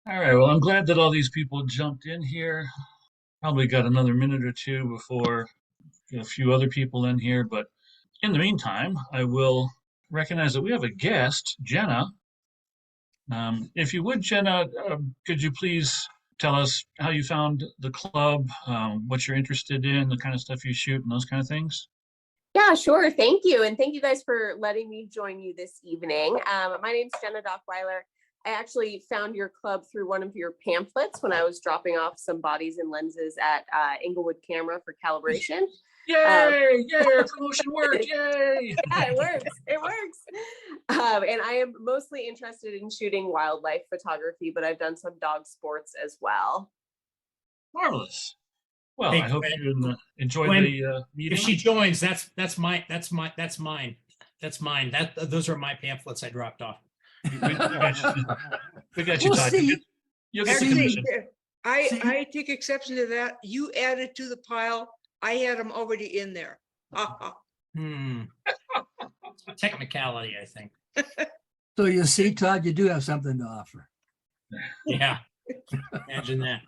All right. Well, I'm glad that all these people jumped in here. Probably got another minute or two before a few other people in here. But in the meantime, I will recognize that we have a guest, Jenna. If you would, Jenna, could you please tell us how you found the club, what you're interested in, the kind of stuff you shoot, and those kind of things? Yeah, sure. Thank you. And thank you guys for letting me join you this evening. My name's Jenna Dockweiler. I actually found your club through one of your pamphlets when I was dropping off some bodies and lenses at Inglewood Camera for calibration. Um, Yay! Yay! Our promotion worked! Yay! yeah, it works. It works. And I am mostly interested in shooting wildlife photography, but I've done some dog sports as well. Marvelous. Well, I Hey, hope you enjoyed Gwen, the if meeting. she joins, that's mine. That's mine. Those are my pamphlets I dropped off. We got you, We'll Todd. see. You'll get the See. commission. I take exception to that. You added to the pile. I had them already in there. Technicality, I think. So you see, Todd, you do have something to offer. Yeah. Imagine that.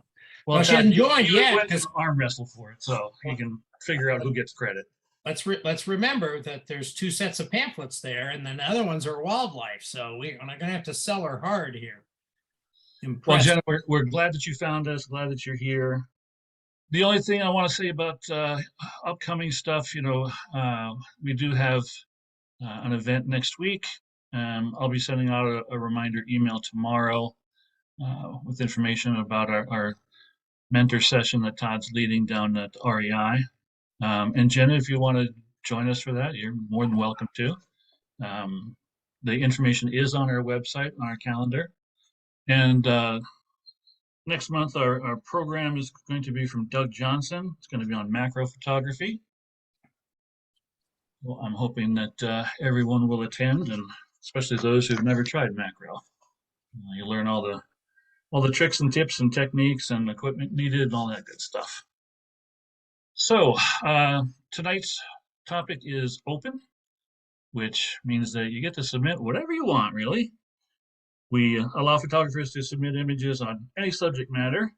Well, Well, she Todd, hasn't you joined and yet, Gwen can 'cause- arm wrestle for it, so you can figure out who gets credit. Let's remember that there's two sets of pamphlets there, and then the other ones are wildlife. So we're not gonna have to sell her hard here. Well, Impressed. Jenna, we're glad that you found us, glad that you're here. The only thing I want to say about upcoming stuff, we do have an event next week. I'll be sending out a reminder email tomorrow with information about our mentor session that Todd's leading down at REI. And Jenna, if you want to join us for that, you're more than welcome to. The information is on our website, on our calendar. And next month, our program is going to be from Doug Johnson. It's going to be on macro photography. Well, I'm hoping that everyone will attend, and especially those who've never tried macro. You learn all the tricks and tips and techniques and equipment needed and all that good stuff. So tonight's topic is open, which means that you get to submit whatever you want, really. We allow photographers to submit images on any subject matter,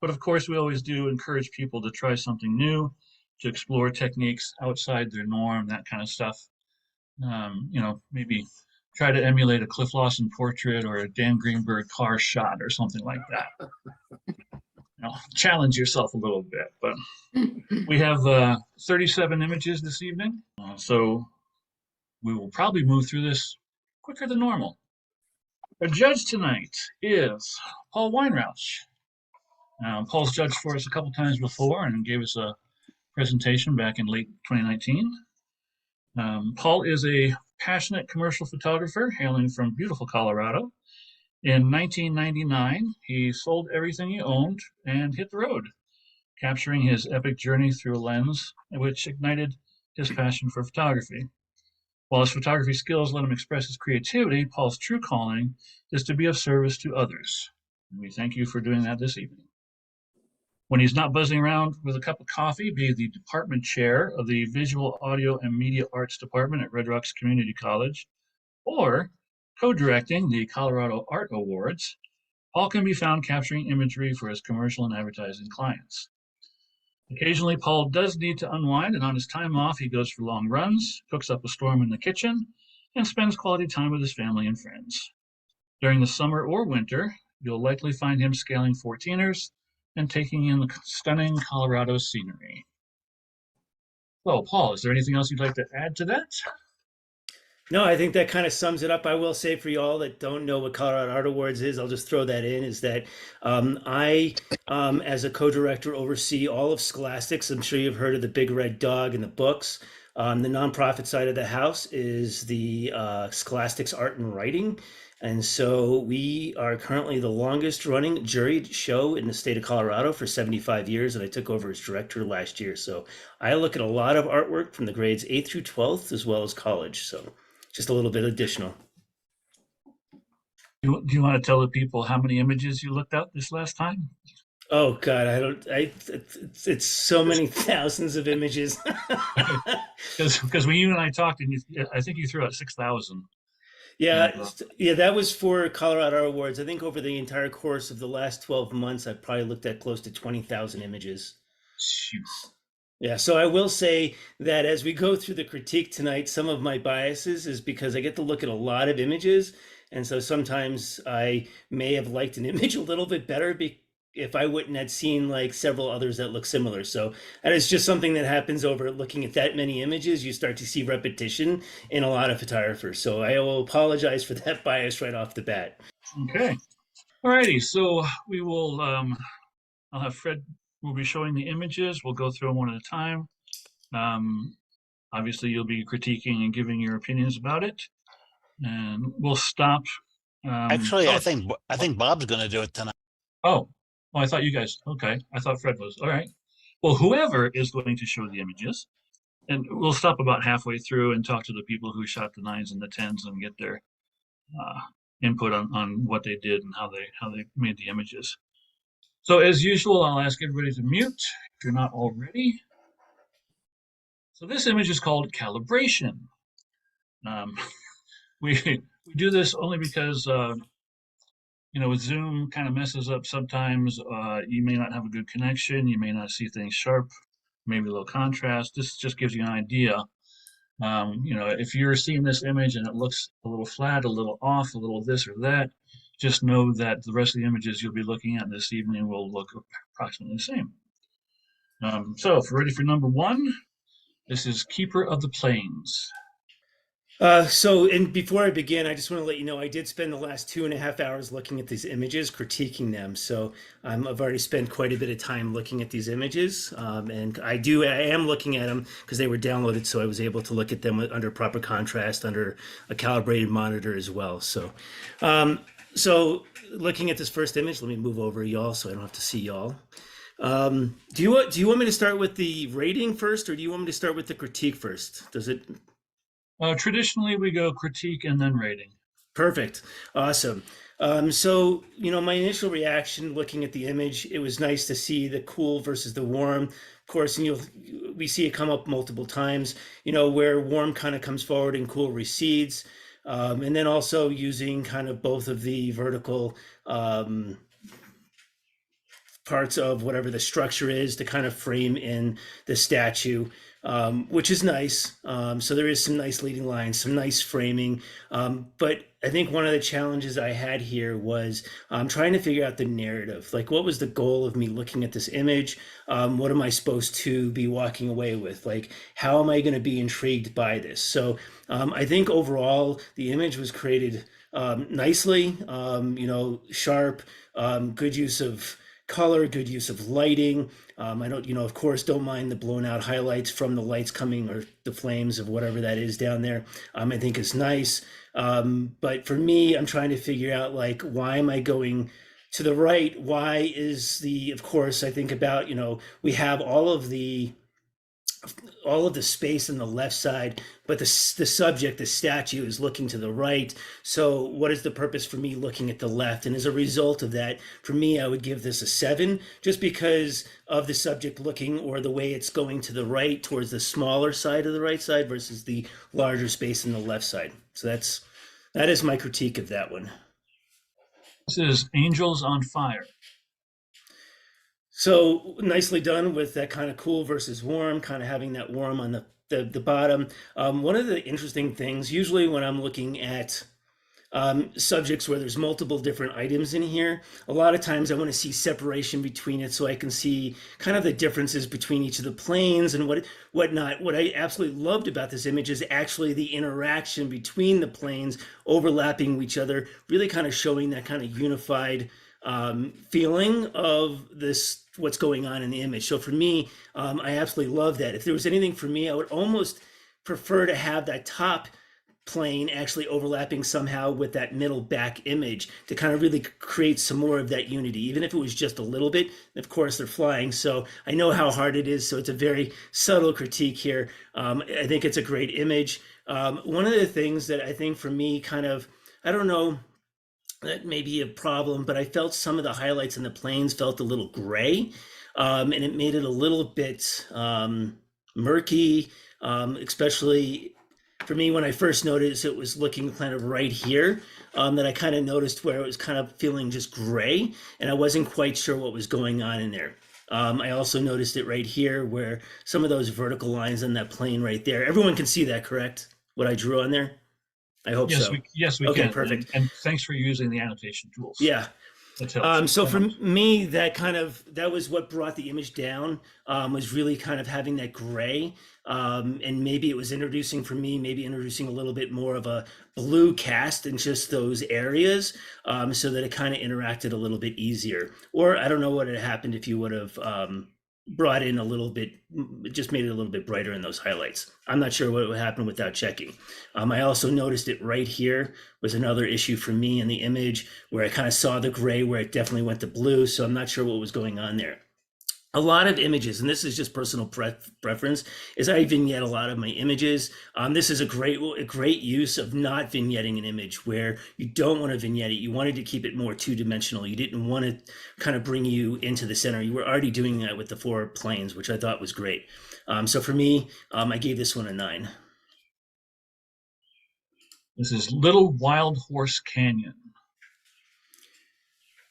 but of course we always do encourage people to try something new, to explore techniques outside their norm, that kind of stuff. Maybe try to emulate a Cliff Lawson portrait or a Dan Greenberg car shot or something like that. Challenge yourself a little bit. But we have 37 images this evening, so we will probably move through this quicker than normal. Our judge tonight is Paul Weinrauch. Paul's judged for us a couple times before and gave us a presentation back in late 2019. Paul is a passionate commercial photographer hailing from beautiful Colorado. In 1999, he sold everything he owned and hit the road, capturing his epic journey through a lens which ignited his passion for photography. While his photography skills let him express his creativity, Paul's true calling is to be of service to others. And we thank you for doing that this evening. When he's not buzzing around with a cup of coffee, be the department chair of the Visual Audio and Media Arts Department at Red Rocks Community College, or co-directing the Colorado Art Awards, Paul can be found capturing imagery for his commercial and advertising clients. Occasionally, Paul does need to unwind, and on his time off, he goes for long runs, cooks up a storm in the kitchen, and spends quality time with his family and friends. During the summer or winter, you'll likely find him scaling 14ers and taking in the stunning Colorado scenery. Well, Paul, is there anything else you'd like to add to that? No, I think that kind of sums it up. I will say for y'all that don't know what Colorado Art Awards is, I'll just throw that in, is that as a co-director, oversee all of Scholastics. I'm sure you've heard of the Big Red Dog in the books. The nonprofit side of the house is the Scholastics Art and Writing. And so we are currently the longest running juried show in the state of Colorado for 75 years, and I took over as director last year. So I look at a lot of artwork from the grades 8th through 12th as well as college. So just a little bit additional. Do you want to tell the people how many images you looked up this last time? Oh God, it's so many thousands of images. Because when you and I talked, and I think you threw out 6,000. Yeah, And, yeah, that was for Colorado Awards. I think over the entire course of the last 12 months, I've probably looked at close to 20,000 images. shoot. Yeah, so I will say that as we go through the critique tonight, some of my biases is because I get to look at a lot of images. And so sometimes I may have liked an image a little bit better if I wouldn't have seen like several others that look similar. So that is just something that happens over looking at that many images. You start to see repetition in a lot of photographers. So I will apologize for that bias right off the bat. Okay. Alrighty, so we will, I'll have Fred, will be showing the images. We'll go through them one at a time. Um, Obviously, you'll be critiquing and giving your opinions about it. And we'll stop. Actually, oh, I think Bob's going to do it tonight. oh, I thought you guys, okay. I thought Fred was. All right. Well, whoever is going to show the images, and we'll stop about halfway through and talk to the people who shot the 9s and the 10s and get their uh, input on what they did and how they made the images. So as usual, I'll ask everybody to mute if you're not already. So this image is called calibration. Um, we do this only because with Zoom kind of messes up sometimes. You may not have a good connection. You may not see things sharp, maybe a little contrast. This just gives you an idea. If you're seeing this image and it looks a little flat, a little off, a little this or that, just know that the rest of the images you'll be looking at this evening will look approximately the same. So if we're ready for number 1, this is Keeper of the Plains. And before I begin, I just want to let you know I did spend the last 2.5 hours looking at these images, critiquing them. So I've already spent quite a bit of time looking at these images, and I am looking at them because they were downloaded, so I was able to look at them under proper contrast, under a calibrated monitor as well. So, looking at this first image, let me move over y'all so I don't have to see y'all. Do you want me to start with the rating first, or do you want me to start with the critique first? Does it? Traditionally, we go critique and then rating. Perfect. Awesome. My initial reaction looking at the image, it was nice to see the cool versus the warm. Of course, and we see it come up multiple times, where warm kind of comes forward and cool recedes. And then also using kind of both of the vertical parts of whatever the structure is to kind of frame in the statue. Which is nice. So there is some nice leading lines, some nice framing. But I think one of the challenges I had here was trying to figure out the narrative. Like, what was the goal of me looking at this image? What am I supposed to be walking away with? Like, how am I going to be intrigued by this? So I think overall, the image was created nicely, sharp, good use of color, good use of lighting. I don't, of course, don't mind the blown out highlights from the lights coming or the flames of whatever that is down there. I think it's nice. But for me, I'm trying to figure out, like, why am I going to the right? Why is of course, I think about, we have all of the space on the left side, but the subject, the statue, is looking to the right. So what is the purpose for me looking at the left? And as a result of that, for me, I would give this a 7, just because of the subject looking, or the way it's going to the right, towards the smaller side of the right side versus the larger space in the left side. So that is my critique of that one. This is Angels on Fire. So nicely done with that kind of cool versus warm, kind of having that warm on the bottom. One of the interesting things, usually when I'm looking at subjects where there's multiple different items in here, a lot of times I want to see separation between it so I can see kind of the differences between each of the planes and whatnot. What I absolutely loved about this image is actually the interaction between the planes overlapping each other, really kind of showing that kind of unified feeling of what's going on in the image. So for me, I absolutely love that. If there was anything for me, I would almost prefer to have that top plane actually overlapping somehow with that middle back image to kind of really create some more of that unity, even if it was just a little bit. Of course, they're flying, so I know how hard it is. So it's a very subtle critique here. I think it's a great image. One of the things that I think for me kind of, I don't know, that may be a problem, but I felt some of the highlights in the planes felt a little gray, and it made it a little bit murky, especially for me, when I first noticed it was looking kind of right here, that I kind of noticed where it was kind of feeling just gray, and I wasn't quite sure what was going on in there. I also noticed it right here where some of those vertical lines on that plane right there. Everyone can see that, correct? What I drew on there? I hope Yes, so. we Okay, can. perfect. And thanks for using the annotation tools. Yeah. That helps. So That for helps. me, that was what brought the image down, was really kind of having that gray. And maybe it was introducing for me, maybe introducing a little bit more of a blue cast in just those areas, so that it kind of interacted a little bit easier. Or I don't know what had happened if you would have brought in a little bit, just made it a little bit brighter in those highlights. I'm not sure what would happen without checking. I also noticed it right here was another issue for me in the image where I kind of saw the gray where it definitely went to blue. So I'm not sure what was going on there. A lot of images, and this is just personal preference, is I vignette a lot of my images. This is a great use of not vignetting an image where you don't want to vignette it. You wanted to keep it more two-dimensional. You didn't want to kind of bring you into the center. You were already doing that with the 4 planes, which I thought was great. So for me, I gave this one a 9. This is Little Wild Horse Canyon.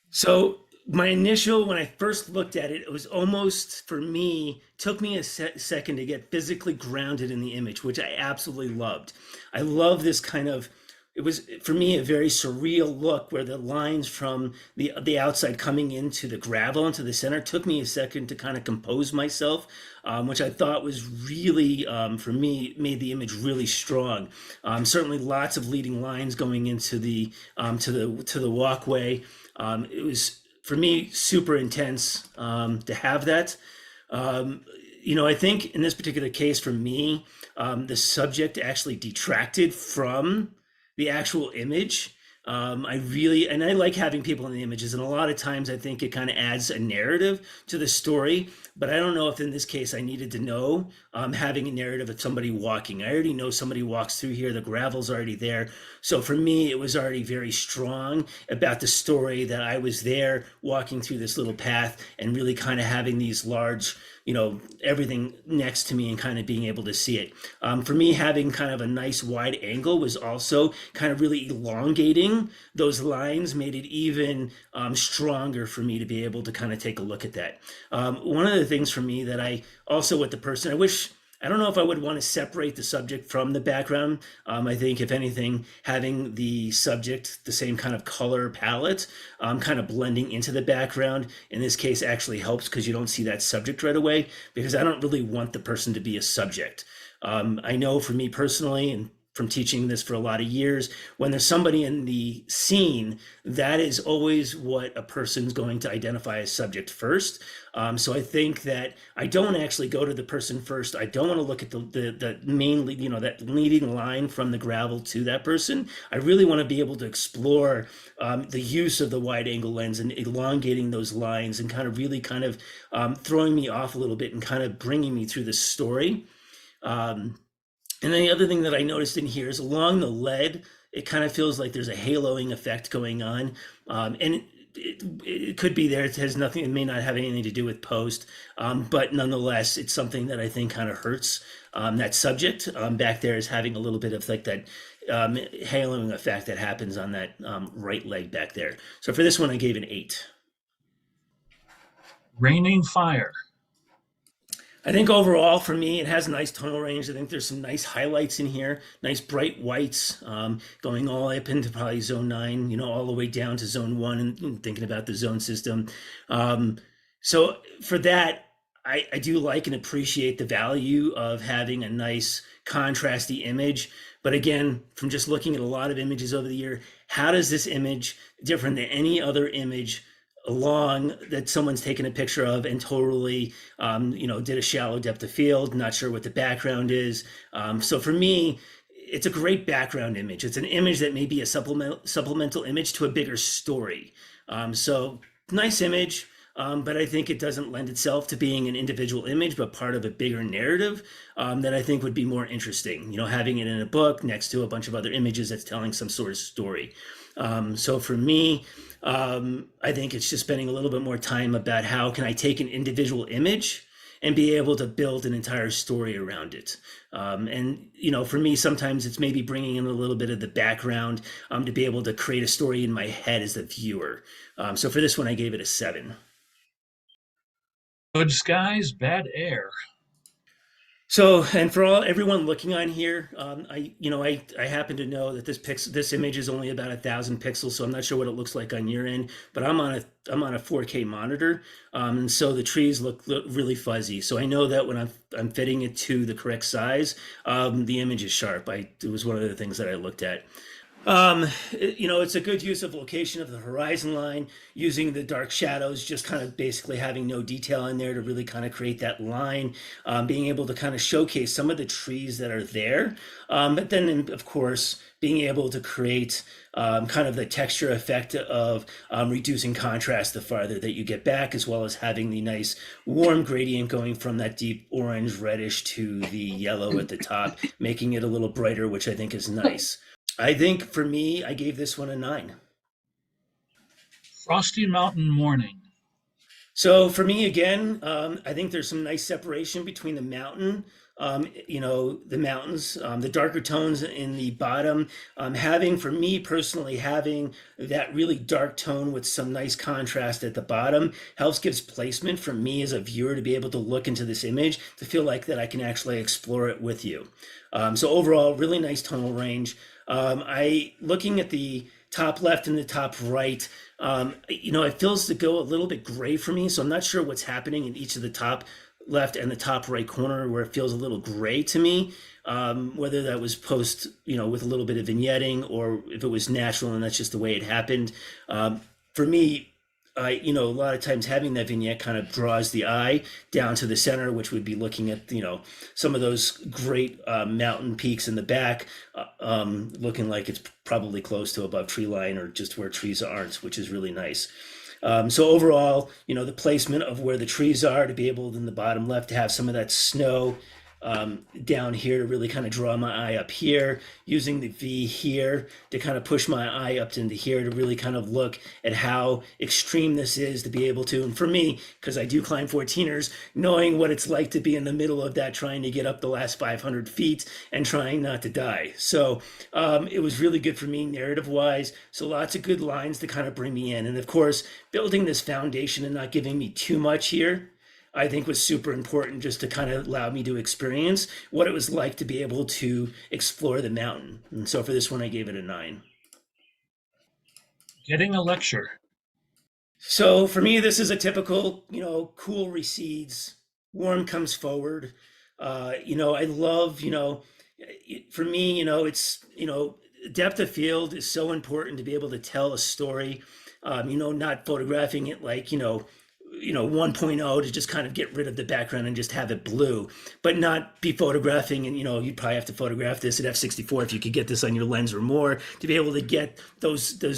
So my initial, when I first looked at it, it was almost, for me, took me a second to get physically grounded in the image, which I absolutely loved. I love this kind of, it was, for me, a very surreal look where the lines from the outside coming into the gravel, into the center, took me a second to kind of compose myself, which I thought was really, for me, made the image really strong. Certainly lots of leading lines going into the, to the walkway. It was, for me, super intense to have that. I think in this particular case, for me, the subject actually detracted from the actual image. I like having people in the images, and a lot of times I think it kind of adds a narrative to the story, but I don't know if in this case I needed to know having a narrative of somebody walking. I already know somebody walks through here, the gravel's already there. So for me, it was already very strong about the story that I was there walking through this little path and really kind of having these large, everything next to me and kind of being able to see it. For me, having kind of a nice wide angle was also kind of really elongating those lines, made it even stronger for me to be able to kind of take a look at that. One of the things for me that I also with the person, I don't know if I would want to separate the subject from the background. I think if anything, having the subject, the same kind of color palette, kind of blending into the background, in this case actually helps because you don't see that subject right away, because I don't really want the person to be a subject. I know for me personally, and from teaching this for a lot of years, when there's somebody in the scene, that is always what a person's going to identify as subject first. So I think that I don't actually go to the person first. I don't want to look at the main, that leading line from the gravel to that person. I really want to be able to explore the use of the wide angle lens and elongating those lines and kind of really kind of throwing me off a little bit and kind of bringing me through the story. And then the other thing that I noticed in here is along the lead, it kind of feels like there's a haloing effect going on. And it could be there. It has nothing, it may not have anything to do with post, but nonetheless, it's something that I think kind of hurts that subject. Back there is having a little bit of like that haloing effect that happens on that right leg back there. So for this one, I gave an 8. Raining Fire. I think overall for me, it has a nice tonal range. I think there's some nice highlights in here, nice bright whites, going all up into probably zone 9, all the way down to zone 1 and thinking about the zone system. So for that, I do like and appreciate the value of having a nice contrasty image. But again, from just looking at a lot of images over the year, how does this image different than any other image along that someone's taken a picture of and totally, did a shallow depth of field, not sure what the background is. So for me, it's a great background image. It's an image that may be a supplemental image to a bigger story. So nice image, but I think it doesn't lend itself to being an individual image, but part of a bigger narrative that I think would be more interesting, having it in a book next to a bunch of other images that's telling some sort of story. So for me, I think it's just spending a little bit more time about how can I take an individual image and be able to build an entire story around it. And, you know, for me, sometimes it's maybe bringing in a little bit of the background to be able to create a story in my head as the viewer. So for this one, I gave it a 7. Good skies, bad air. So, and for everyone looking on here, I happen to know that this image is only about 1,000 pixels, so I'm not sure what it looks like on your end, but I'm on a 4K monitor, and so the trees look really fuzzy. So I know that when I'm fitting it to the correct size, the image is sharp. It was one of the things that I looked at. It's a good use of location of the horizon line, using the dark shadows, just kind of basically having no detail in there to really kind of create that line, being able to kind of showcase some of the trees that are there. But then, of course, being able to create kind of the texture effect of reducing contrast the farther that you get back, as well as having the nice warm gradient going from that deep orange reddish to the yellow at the top, making it a little brighter, which I think is nice. I think for me, I gave this one a 9. Frosty Mountain Morning. So for me, again, I think there's some nice separation between the mountain, the mountains, the darker tones in the bottom, for me personally, having that really dark tone with some nice contrast at the bottom gives placement for me as a viewer to be able to look into this image, to feel like that I can actually explore it with you. So overall, really nice tonal range. Looking at the top left and the top right, it feels to go a little bit gray for me. So I'm not sure what's happening in each of the top left and the top right corner, where it feels a little gray to me, whether that was post, with a little bit of vignetting, or if it was natural and that's just the way it happened. For me, a lot of times having that vignette kind of draws the eye down to the center, which would be looking at, some of those great mountain peaks in the back, looking like it's probably close to above tree line, or just where trees aren't, which is really nice. So overall, the placement of where the trees are, to be able in the bottom left to have some of that snow down here to really kind of draw my eye up here, using the V here to kind of push my eye up into here to really kind of look at how extreme this is, to be able to, and for me, because I do climb 14ers, knowing what it's like to be in the middle of that, trying to get up the last 500 feet and trying not to die. So it was really good for me narrative wise. So lots of good lines to kind of bring me in. And of course, building this foundation and not giving me too much here, I think was super important, just to kind of allow me to experience what it was like to be able to explore the mountain. And so for this one, I gave it a 9. Getting a lecture. So for me, this is a typical, cool recedes, warm comes forward. I love, for me, it's, depth of field is so important to be able to tell a story, not photographing it like, 1.0 to just kind of get rid of the background and just have it blue, but not be photographing. And, you'd probably have to photograph this at f/64 if you could get this on your lens or more, to be able to get those, the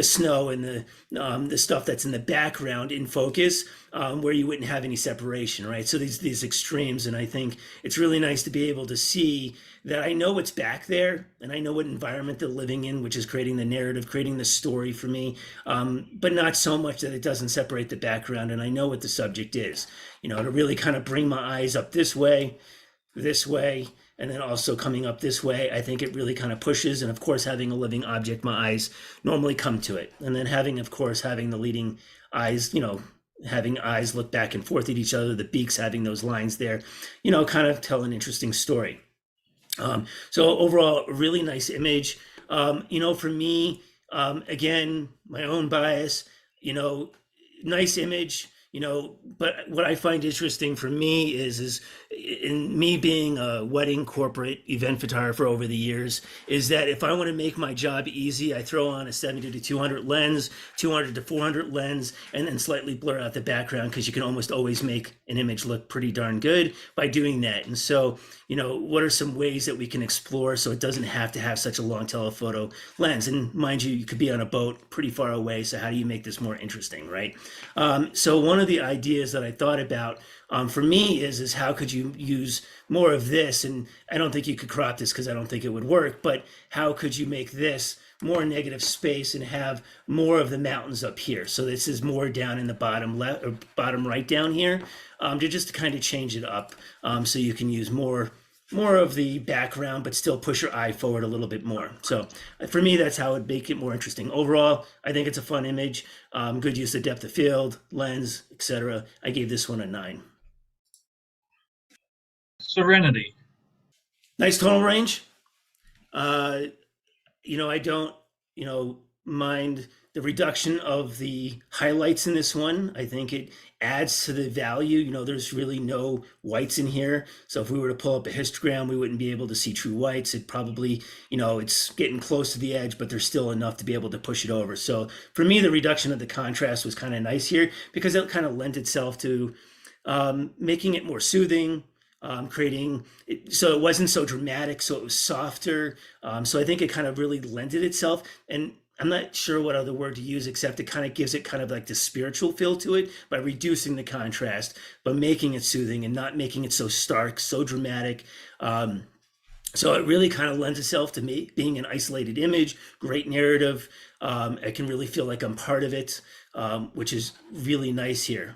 snow and the stuff that's in the background in focus, where you wouldn't have any separation, right? So these extremes. And I think it's really nice to be able to see that I know what's back there, and I know what environment they're living in, which is creating the narrative, creating the story for me, but not so much that it doesn't separate the background. And I know what the subject is, to really kind of bring my eyes up this way, and then also coming up this way. I think it really kind of pushes. And of course, having a living object, my eyes normally come to it. And then having the leading eyes, having eyes look back and forth at each other, the beaks having those lines there, kind of tell an interesting story. So overall, a really nice image. For me, again, my own bias, nice image, but what I find interesting for me is in me being a wedding corporate event photographer over the years, is that if I want to make my job easy, I throw on a 70 to 200 lens, 200 to 400 lens, and then slightly blur out the background, because you can almost always make an image look pretty darn good by doing that. And so, what are some ways that we can explore so it doesn't have to have such a long telephoto lens? And mind you, you could be on a boat pretty far away. So how do you make this more interesting, right? So one of of the ideas that I thought about for me is how could you use more of this? And I don't think you could crop this because I don't think it would work, but how could you make this more negative space and have more of the mountains up here? So this is more down in the bottom left or bottom right down here, to just kind of change it up, so you can use more of the background, but still push your eye forward a little bit more. So for me, that's how it would make it more interesting. Overall, I think it's a fun image, good use of depth of field, lens, etc. I gave this one a 9. Serenity. Nice tonal range. I don't, mind the reduction of the highlights in this one. I think it adds to the value. There's really no whites in here. So if we were to pull up a histogram, we wouldn't be able to see true whites. It probably, it's getting close to the edge, but there's still enough to be able to push it over. So for me, the reduction of the contrast was kind of nice here because it kind of lent itself to making it more soothing, creating it, so it wasn't so dramatic, so it was softer. So I think it kind of really lended itself, and I'm not sure what other word to use except it kind of gives it kind of like the spiritual feel to it by reducing the contrast, but making it soothing and not making it so stark, so dramatic. So it really kind of lends itself to me being an isolated image, great narrative. I can really feel like I'm part of it, which is really nice here.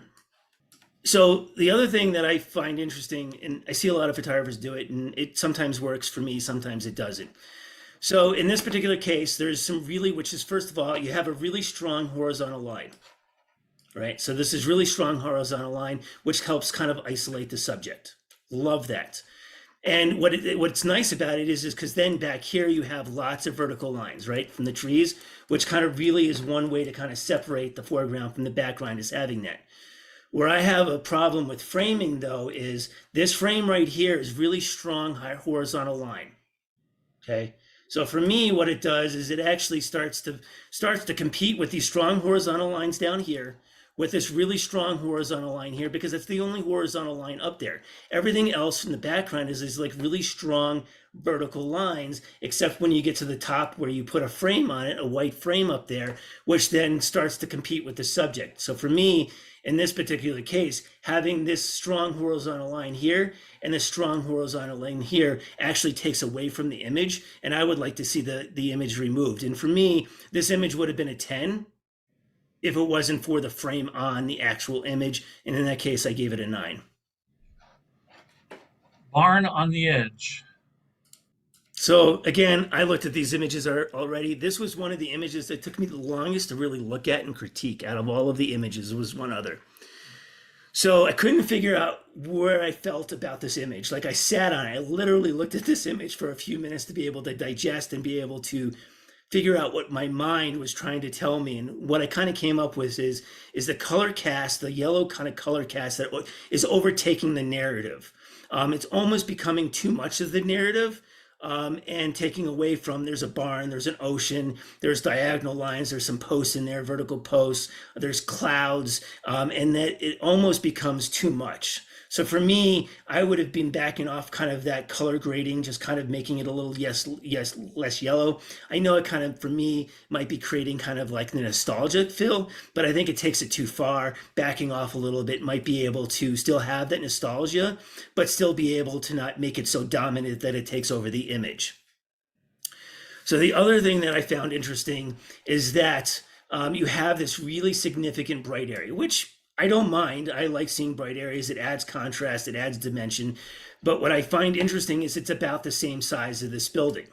So the other thing that I find interesting, and I see a lot of photographers do it, and it sometimes works for me, sometimes it doesn't. So in this particular case, there's some really, which is, first of all, you have a really strong horizontal line, right? So this is really strong horizontal line, which helps kind of isolate the subject. Love that. And what's nice about it is because then back here you have lots of vertical lines, right, from the trees, which kind of really is one way to kind of separate the foreground from the background, is having that. Where I have a problem with framing, though, is this frame right here is really strong high horizontal line. Okay, so for me, what it does is it actually starts to compete with these strong horizontal lines down here with this really strong horizontal line here, because it's the only horizontal line up there. Everything else in the background is like really strong vertical lines, except when you get to the top where you put a frame on it, a white frame up there, which then starts to compete with the subject. So for me, in this particular case, having this strong horizontal line here and this strong horizontal line here actually takes away from the image, and I would like to see the image removed. And for me, this image would have been a 10 if it wasn't for the frame on the actual image, and in that case, I gave it a 9. Barn on the edge. So again, I looked at these images already. This was one of the images that took me the longest to really look at and critique. Out of all of the images, there was one other. So I couldn't figure out where I felt about this image. Like I sat on it, I literally looked at this image for a few minutes to be able to digest and be able to figure out what my mind was trying to tell me. And what I kind of came up with is the color cast, the yellow kind of color cast that is overtaking the narrative. It's almost becoming too much of the narrative. And taking away from, there's a barn, there's an ocean, there's diagonal lines, there's some posts in there, vertical posts, there's clouds, and that it almost becomes too much. So for me, I would have been backing off kind of that color grading, just kind of making it a little less yellow. I know it kind of, for me, might be creating kind of like the nostalgia feel, but I think it takes it too far. Backing off a little bit might be able to still have that nostalgia, but still be able to not make it so dominant that it takes over the image. So the other thing that I found interesting is that you have this really significant bright area, which I don't mind. I like seeing bright areas. It adds contrast, it adds dimension. But what I find interesting is it's about the same size of this building.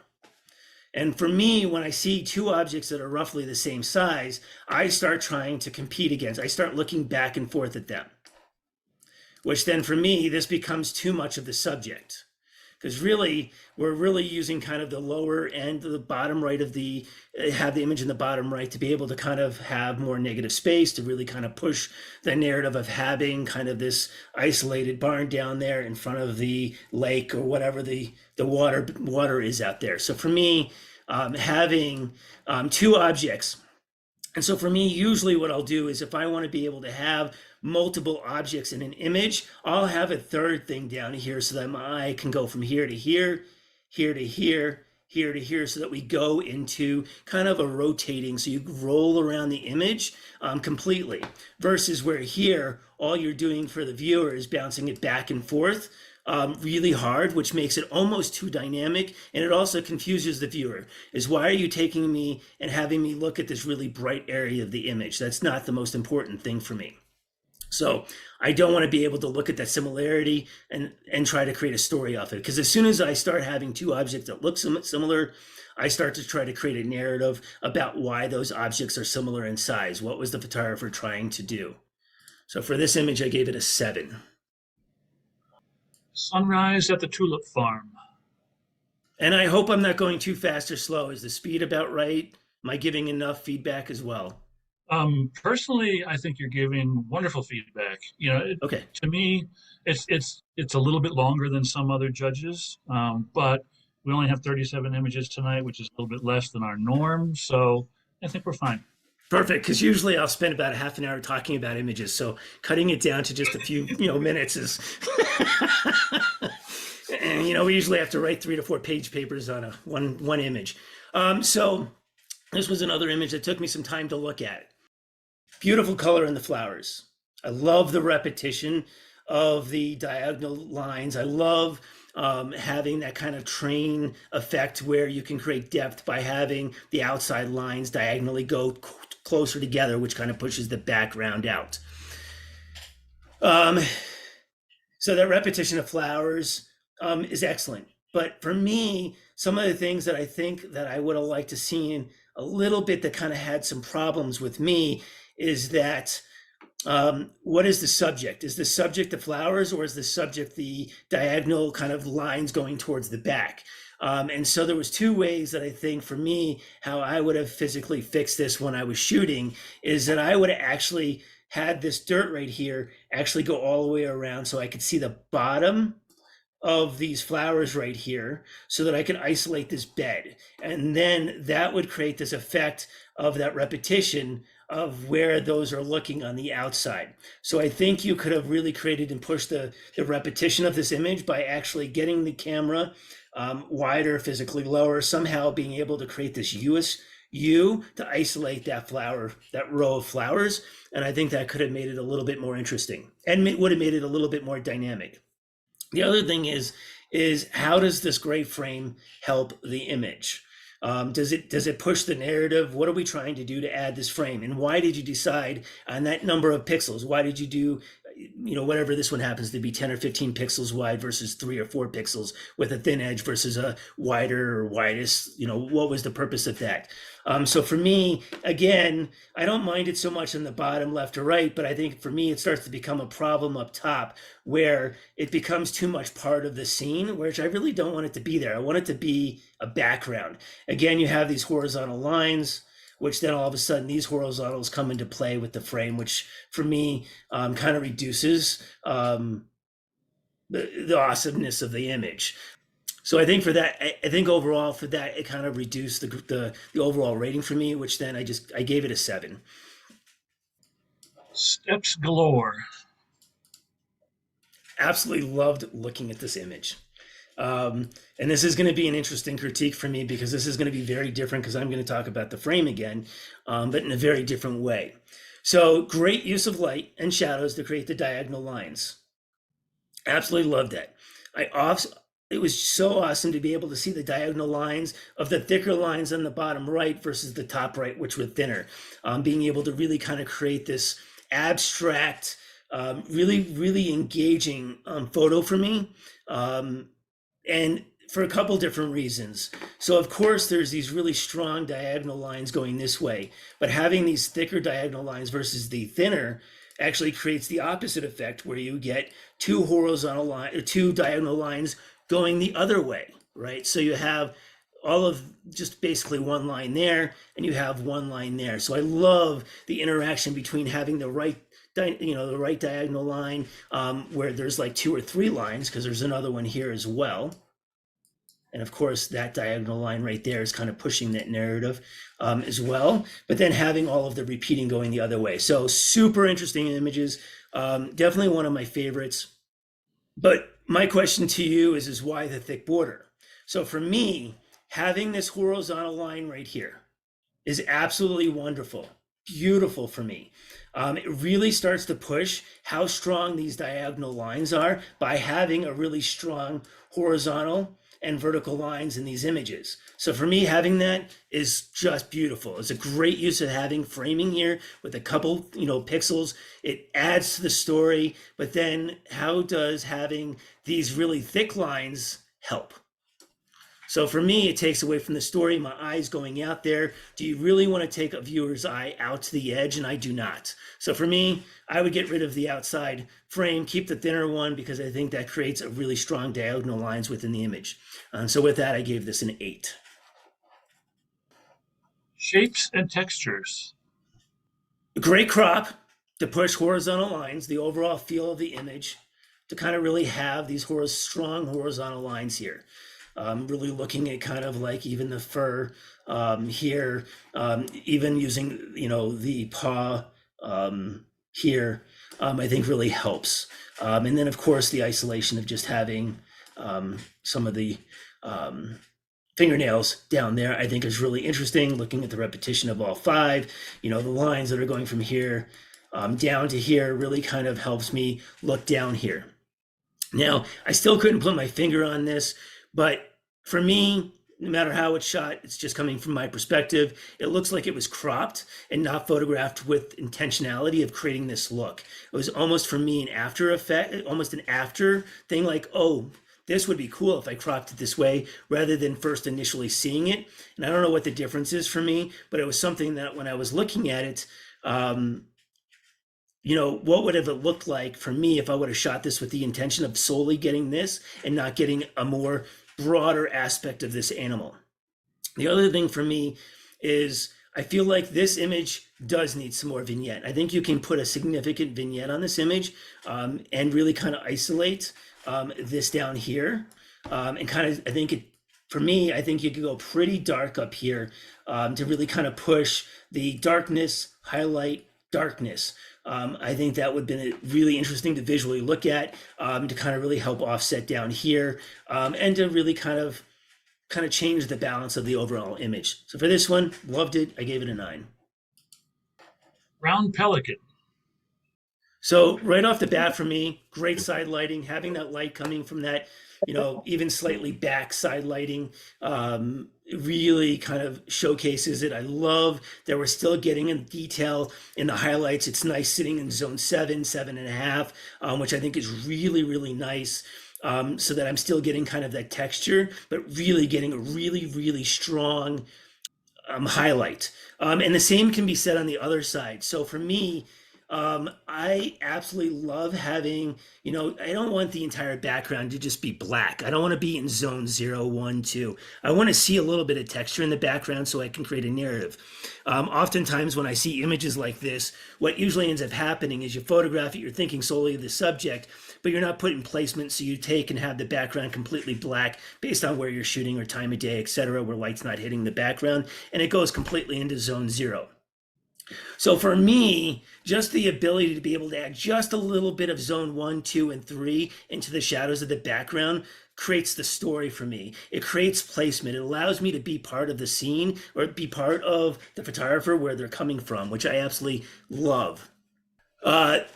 And for me, when I see two objects that are roughly the same size, I start trying to compete against. I start looking back and forth at them, which then for me, this becomes too much of the subject. Because really, we're really using kind of the lower end, the bottom right of have the image in the bottom right to be able to kind of have more negative space, to really kind of push the narrative of having kind of this isolated barn down there in front of the lake or whatever the water is out there. So for me, having two objects, and so for me, usually what I'll do is if I want to be able to have multiple objects in an image, I'll have a third thing down here so that my eye can go from here to here, here to here, here to here so that we go into kind of a rotating, so you roll around the image completely, versus where here, all you're doing for the viewer is bouncing it back and forth really hard, which makes it almost too dynamic. And it also confuses the viewer, is why are you taking me and having me look at this really bright area of the image? That's not the most important thing for me. So I don't want to be able to look at that similarity and try to create a story off it. Because as soon as I start having two objects that look similar, I start to try to create a narrative about why those objects are similar in size. What was the photographer trying to do? So for this image, I gave it a 7. Sunrise at the tulip farm. And I hope I'm not going too fast or slow. Is the speed about right? Am I giving enough feedback as well? Personally, I think you're giving wonderful feedback. You know, Okay. to me, it's a little bit longer than some other judges, but we only have 37 images tonight, which is a little bit less than our norm. So I think we're fine. Perfect, because usually I'll spend about a half an hour talking about images. So cutting it down to just a few, minutes is, and we usually have to write 3 to 4 page papers on one image. So this was another image that took me some time to look at. Beautiful color in the flowers. I love the repetition of the diagonal lines. I love having that kind of train effect where you can create depth by having the outside lines diagonally go closer together, which kind of pushes the background out. So that repetition of flowers is excellent. But for me, some of the things that I think that I would have liked to see a little bit that kind of had some problems with me is that what is the subject? Is the subject the flowers, or is the subject the diagonal kind of lines going towards the back? And so there was 2 ways that I think for me, how I would have physically fixed this when I was shooting, is that I would have actually had this dirt right here actually go all the way around so I could see the bottom of these flowers right here so that I could isolate this bed. And then that would create this effect of that repetition of where those are looking on the outside. So I think you could have really created and pushed the repetition of this image by actually getting the camera wider, physically lower, somehow being able to create this U to isolate that flower, that row of flowers. And I think that could have made it a little bit more interesting and would have made it a little bit more dynamic. The other thing is how does this gray frame help the image? Does it push the narrative? What are we trying to do to add this frame? And why did you decide on that number of pixels? Why did you do, whatever this one happens to be 10 or 15 pixels wide versus 3 or 4 pixels with a thin edge versus a wider or widest? What was the purpose of that? So for me, again, I don't mind it so much on the bottom left or right, but I think for me, it starts to become a problem up top where it becomes too much part of the scene, which I really don't want it to be there. I want it to be a background. Again, you have these horizontal lines, which then all of a sudden these horizontals come into play with the frame, which for me kind of reduces the awesomeness of the image. So I think for that, I think overall for that, it kind of reduced the overall rating for me, which then I gave it a 7. Steps galore. Absolutely loved looking at this image. And this is going to be an interesting critique for me because this is going to be very different because I'm going to talk about the frame again, but in a very different way. So great use of light and shadows to create the diagonal lines. Absolutely loved that. It was so awesome to be able to see the diagonal lines of the thicker lines on the bottom right versus the top right, which were thinner. Being able to really kind of create this abstract, really, really engaging photo for me. And for a couple different reasons. So of course, there's these really strong diagonal lines going this way, but having these thicker diagonal lines versus the thinner actually creates the opposite effect where you get 2 horizontal lines or 2 diagonal lines going the other way, right? So you have all of just basically one line there and you have one line there. So I love the interaction between having the right diagonal line where there's like 2 or 3 lines, because there's another one here as well. And of course, that diagonal line right there is kind of pushing that narrative as well. But then having all of the repeating going the other way. So super interesting images. Definitely one of my favorites. But my question to you is why the thick border? So for me, having this horizontal line right here is absolutely wonderful, beautiful for me. It really starts to push how strong these diagonal lines are by having a really strong horizontal and vertical lines in these images. So for me, having that is just beautiful. It's a great use of having framing here with a couple, pixels. It adds to the story, but then how does having these really thick lines help? So for me, it takes away from the story, my eyes going out there. Do you really want to take a viewer's eye out to the edge? And I do not. So for me, I would get rid of the outside frame, keep the thinner one, because I think that creates a really strong diagonal lines within the image. And so with that, I gave this an 8. Shapes and textures. Great crop to push horizontal lines, the overall feel of the image, to kind of really have these strong horizontal lines here. Really looking at kind of like even the fur here, even using, the paw here, I think really helps. And then of course the isolation of just having some of the fingernails down there, I think is really interesting. Looking at the repetition of all 5, the lines that are going from here down to here really kind of helps me look down here. Now, I still couldn't put my finger on this, but for me, no matter how it's shot, it's just coming from my perspective. It looks like it was cropped and not photographed with intentionality of creating this look. It was almost for me an after effect, almost an after thing, like, oh, this would be cool if I cropped it this way, rather than first initially seeing it. And I don't know what the difference is for me, but it was something that when I was looking at it, what would have it looked like for me if I would have shot this with the intention of solely getting this and not getting a more broader aspect of this animal. The other thing for me is I feel like this image does need some more vignette. I think you can put a significant vignette on this image and really kind of isolate this down here. And kind of, for me, I think you could go pretty dark up here to really kind of push the darkness, highlight darkness. I think that would have been really interesting to visually look at, to kind of really help offset down here, and to really kind of change the balance of the overall image. So for this one, loved it. I gave it a 9. Round pelican. So right off the bat for me, great side lighting, having that light coming from that, even slightly back side lighting, really kind of showcases it. I love that we're still getting in detail in the highlights. It's nice sitting in zone 7, 7.5, which I think is really, really nice. So that I'm still getting kind of that texture, but really getting a really, really strong highlight. And the same can be said on the other side. So for me, I absolutely love having, I don't want the entire background to just be black. I don't want to be in zone 0, 1, 2. I want to see a little bit of texture in the background so I can create a narrative. Oftentimes when I see images like this, what usually ends up happening is you photograph it, you're thinking solely of the subject, but you're not putting placement, so you take and have the background completely black based on where you're shooting or time of day, etc., where light's not hitting the background, and it goes completely into zone 0. So for me, just the ability to be able to add just a little bit of zone 1, 2, and 3 into the shadows of the background creates the story for me. It creates placement. It allows me to be part of the scene or be part of the photographer where they're coming from, which I absolutely love.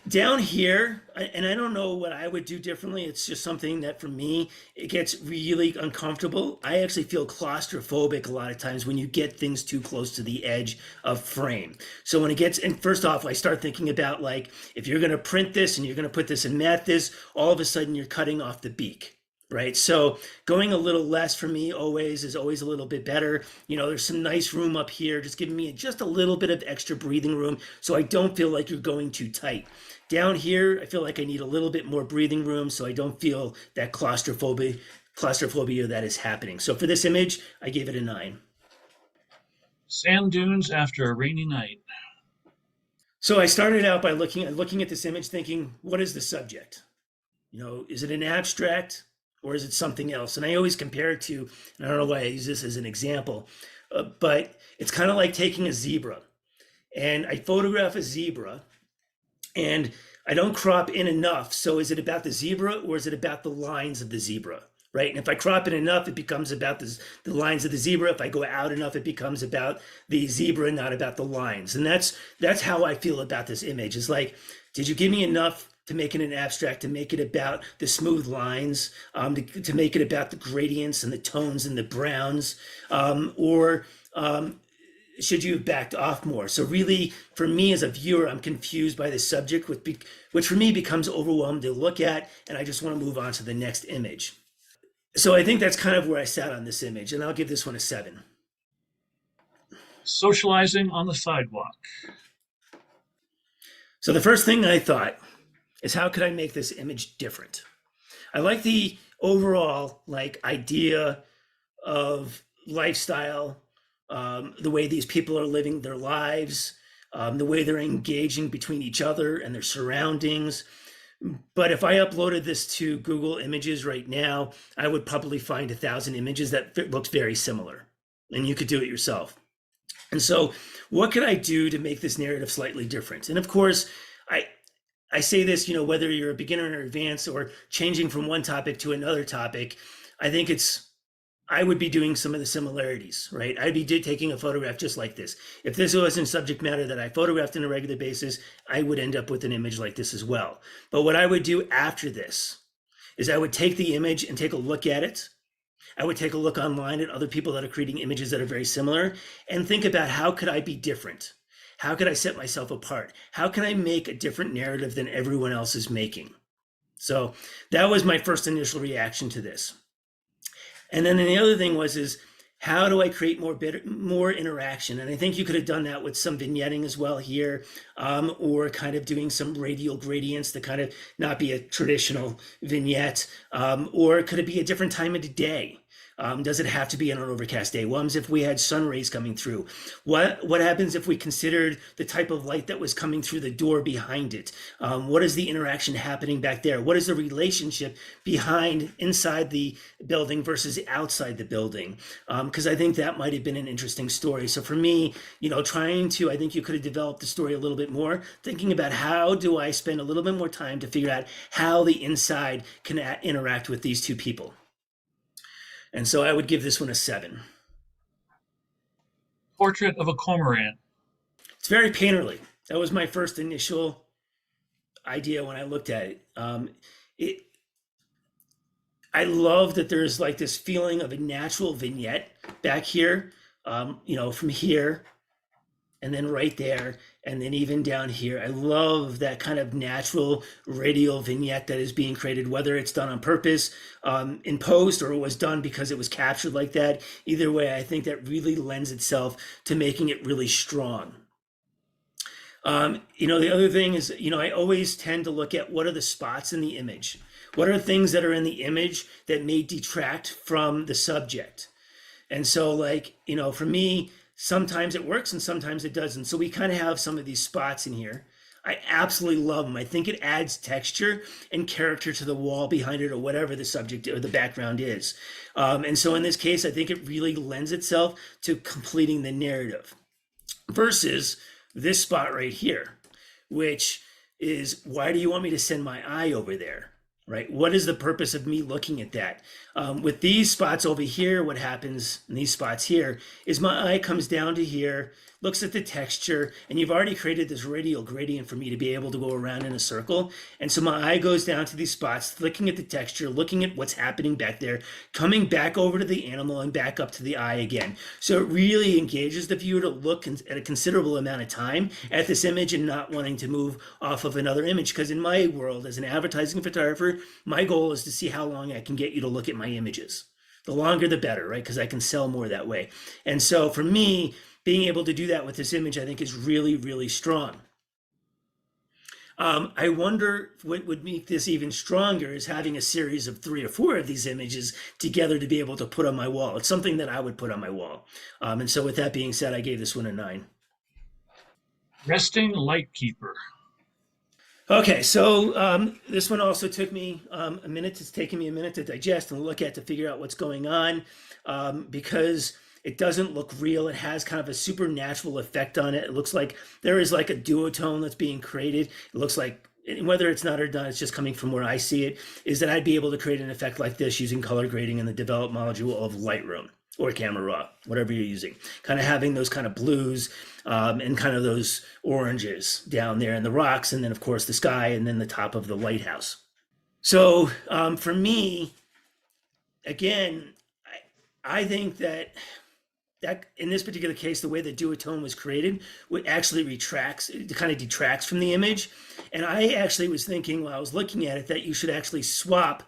Down here, and I don't know what I would do differently. It's just something that for me, it gets really uncomfortable. I actually feel claustrophobic a lot of times when you get things too close to the edge of frame. So when it gets, and first off, I start thinking about like, if you're going to print this and you're going to put this and mat this, all of a sudden you're cutting off the beak. Right. So going a little less for me is always a little bit better. There's some nice room up here, just giving me just a little bit of extra breathing room so I don't feel like you're going too tight. Down here, I feel like I need a little bit more breathing room so I don't feel that claustrophobia that is happening. So for this image, I gave it a 9. Sand dunes after a rainy night. So I started out by looking at this image thinking, what is the subject? Is it an abstract? Or is it something else? And I always compare it to, and I don't know why I use this as an example, but it's kind of like taking a zebra. And I photograph a zebra and I don't crop in enough. So is it about the zebra or is it about the lines of the zebra? right? And if I crop it enough, it becomes about the lines of the zebra. If I go out enough, it becomes about the zebra, not about the lines. And that's how I feel about this image. It's like, did you give me enough to make it an abstract, to make it about the smooth lines, to make it about the gradients and the tones and the browns, or should you have backed off more? So really, for me as a viewer, I'm confused by the subject, which for me becomes overwhelming to look at, and I just want to move on to the next image. So I think that's kind of where I sat on this image, and I'll give this one a 7. Socializing on the sidewalk. So the first thing I thought is, how could I make this image different? I like the overall idea of lifestyle, the way these people are living their lives, the way they're engaging between each other and their surroundings. But if I uploaded this to Google Images right now, I would probably find 1,000 images that looked very similar, and you could do it yourself. And so what could I do to make this narrative slightly different? And of course, I say this, whether you're a beginner or advanced or changing from one topic to another topic, I would be doing some of the similarities, right? I'd be taking a photograph just like this. If this wasn't subject matter that I photographed on a regular basis, I would end up with an image like this as well. But what I would do after this is I would take the image and take a look at it. I would take a look online at other people that are creating images that are very similar and think about, how could I be different? How could I set myself apart? How can I make a different narrative than everyone else is making? So that was my first initial reaction to this. And then the other thing is how do I create more interaction? And I think you could have done that with some vignetting as well here, or kind of doing some radial gradients to kind of not be a traditional vignette, or could it be a different time of the day? Does it have to be on an overcast day? What happens if we had sun rays coming through? What happens if we considered the type of light that was coming through the door behind it? What is the interaction happening back there? What is the relationship inside the building versus outside the building? Because I think that might have been an interesting story. So for me, I think you could have developed the story a little bit more, thinking about how do I spend a little bit more time to figure out how the inside can interact with these two people. And so I would give this one a 7. Portrait of a cormorant. It's very painterly. That was my first initial idea when I looked at it. I love that there's this feeling of a natural vignette back here, from here and then right there, and then even down here. I love that kind of natural radial vignette that is being created, whether it's done on purpose in post or it was done because it was captured like that. Either way, I think that really lends itself to making it really strong. The other thing is, I always tend to look at what are the spots in the image. What are things that are in the image that may detract from the subject? And so for me, sometimes it works and sometimes it doesn't. So we kind of have some of these spots in here. I absolutely love them. I think it adds texture and character to the wall behind it or whatever the subject or the background is. And so in this case, I think it really lends itself to completing the narrative versus this spot right here, which is, why do you want me to send my eye over there? Right? What is the purpose of me looking at that? With these spots over here, what happens in these spots here is my eye comes down to here, looks at the texture, and you've already created this radial gradient for me to be able to go around in a circle. And so my eye goes down to these spots, looking at the texture, looking at what's happening back there, coming back over to the animal and back up to the eye again. So it really engages the viewer to look at a considerable amount of time at this image and not wanting to move off of another image. Because in my world, as an advertising photographer, my goal is to see how long I can get you to look at my images. The longer, the better, right? Because I can sell more that way. And so for me, being able to do that with this image, I think is really, really strong. I wonder what would make this even stronger is having a series of 3 or 4 of these images together to be able to put on my wall. It's something that I would put on my wall. And so with that being said, I gave this one a 9. Resting light keeper. Okay, so this one also took me a minute. It's taken me a minute to digest and look at to figure out what's going on because it doesn't look real. It has kind of a supernatural effect on it. It looks like there is a duotone that's being created. It looks like whether it's not or not, it's just coming from where I see it, is that I'd be able to create an effect like this using color grading in the develop module of Lightroom or Camera Raw, whatever you're using. Kind of having those kind of blues and kind of those oranges down there in the rocks, and then of course the sky, and then the top of the lighthouse. So for me, again, I think that in this particular case, the way the duotone was created, it actually kind of detracts from the image. And I actually was thinking while I was looking at it that you should actually swap.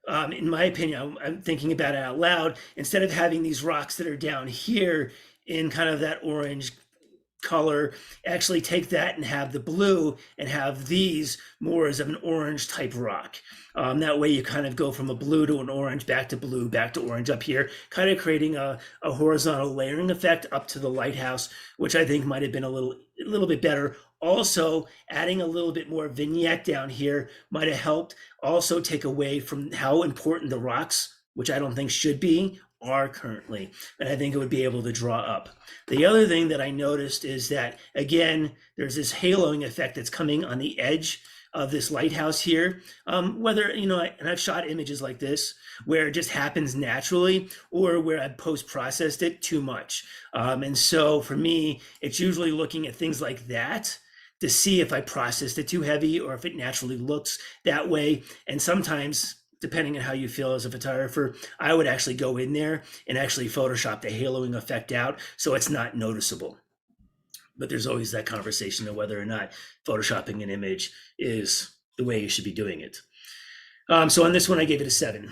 In my opinion, I'm thinking about it out loud. Instead of having these rocks that are down here in kind of that orange color, actually take that and have the blue and have these more as of an orange type rock. That way you kind of go from a blue to an orange, back to blue, back to orange up here, kind of creating a horizontal layering effect up to the lighthouse, which I think might have been a little bit better. Also, adding a little bit more vignette down here might have helped also take away from how important the rocks, which I don't think should be, are currently. And I think it would be able to draw up. The other thing that I noticed is that, again, there's this haloing effect that's coming on the edge of this lighthouse here. Whether, and I've shot images like this where it just happens naturally or where I post-processed it too much. And so for me, it's usually looking at things like that to see if I processed it too heavy or if it naturally looks that way. And sometimes, depending on how you feel as a photographer, I would actually go in there and actually Photoshop the haloing effect out so it's not noticeable. But there's always that conversation of whether or not Photoshopping an image is the way you should be doing it. So on this one, I gave it a 7.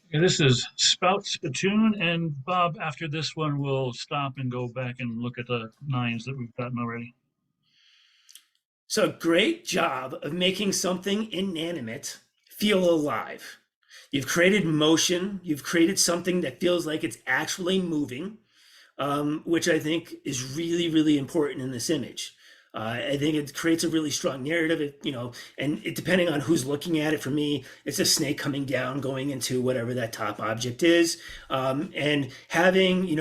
Okay, this is Spout Spittoon, and Bob, after this one, we'll stop and go back and look at the 9s that we've gotten already. So great job of making something inanimate feel alive. You've created motion. You've created something that feels like it's actually moving, which I think is really, really important in this image. I think it creates a really strong narrative, and depending on who's looking at it, for me, it's a snake coming down, going into whatever that top object is, and having,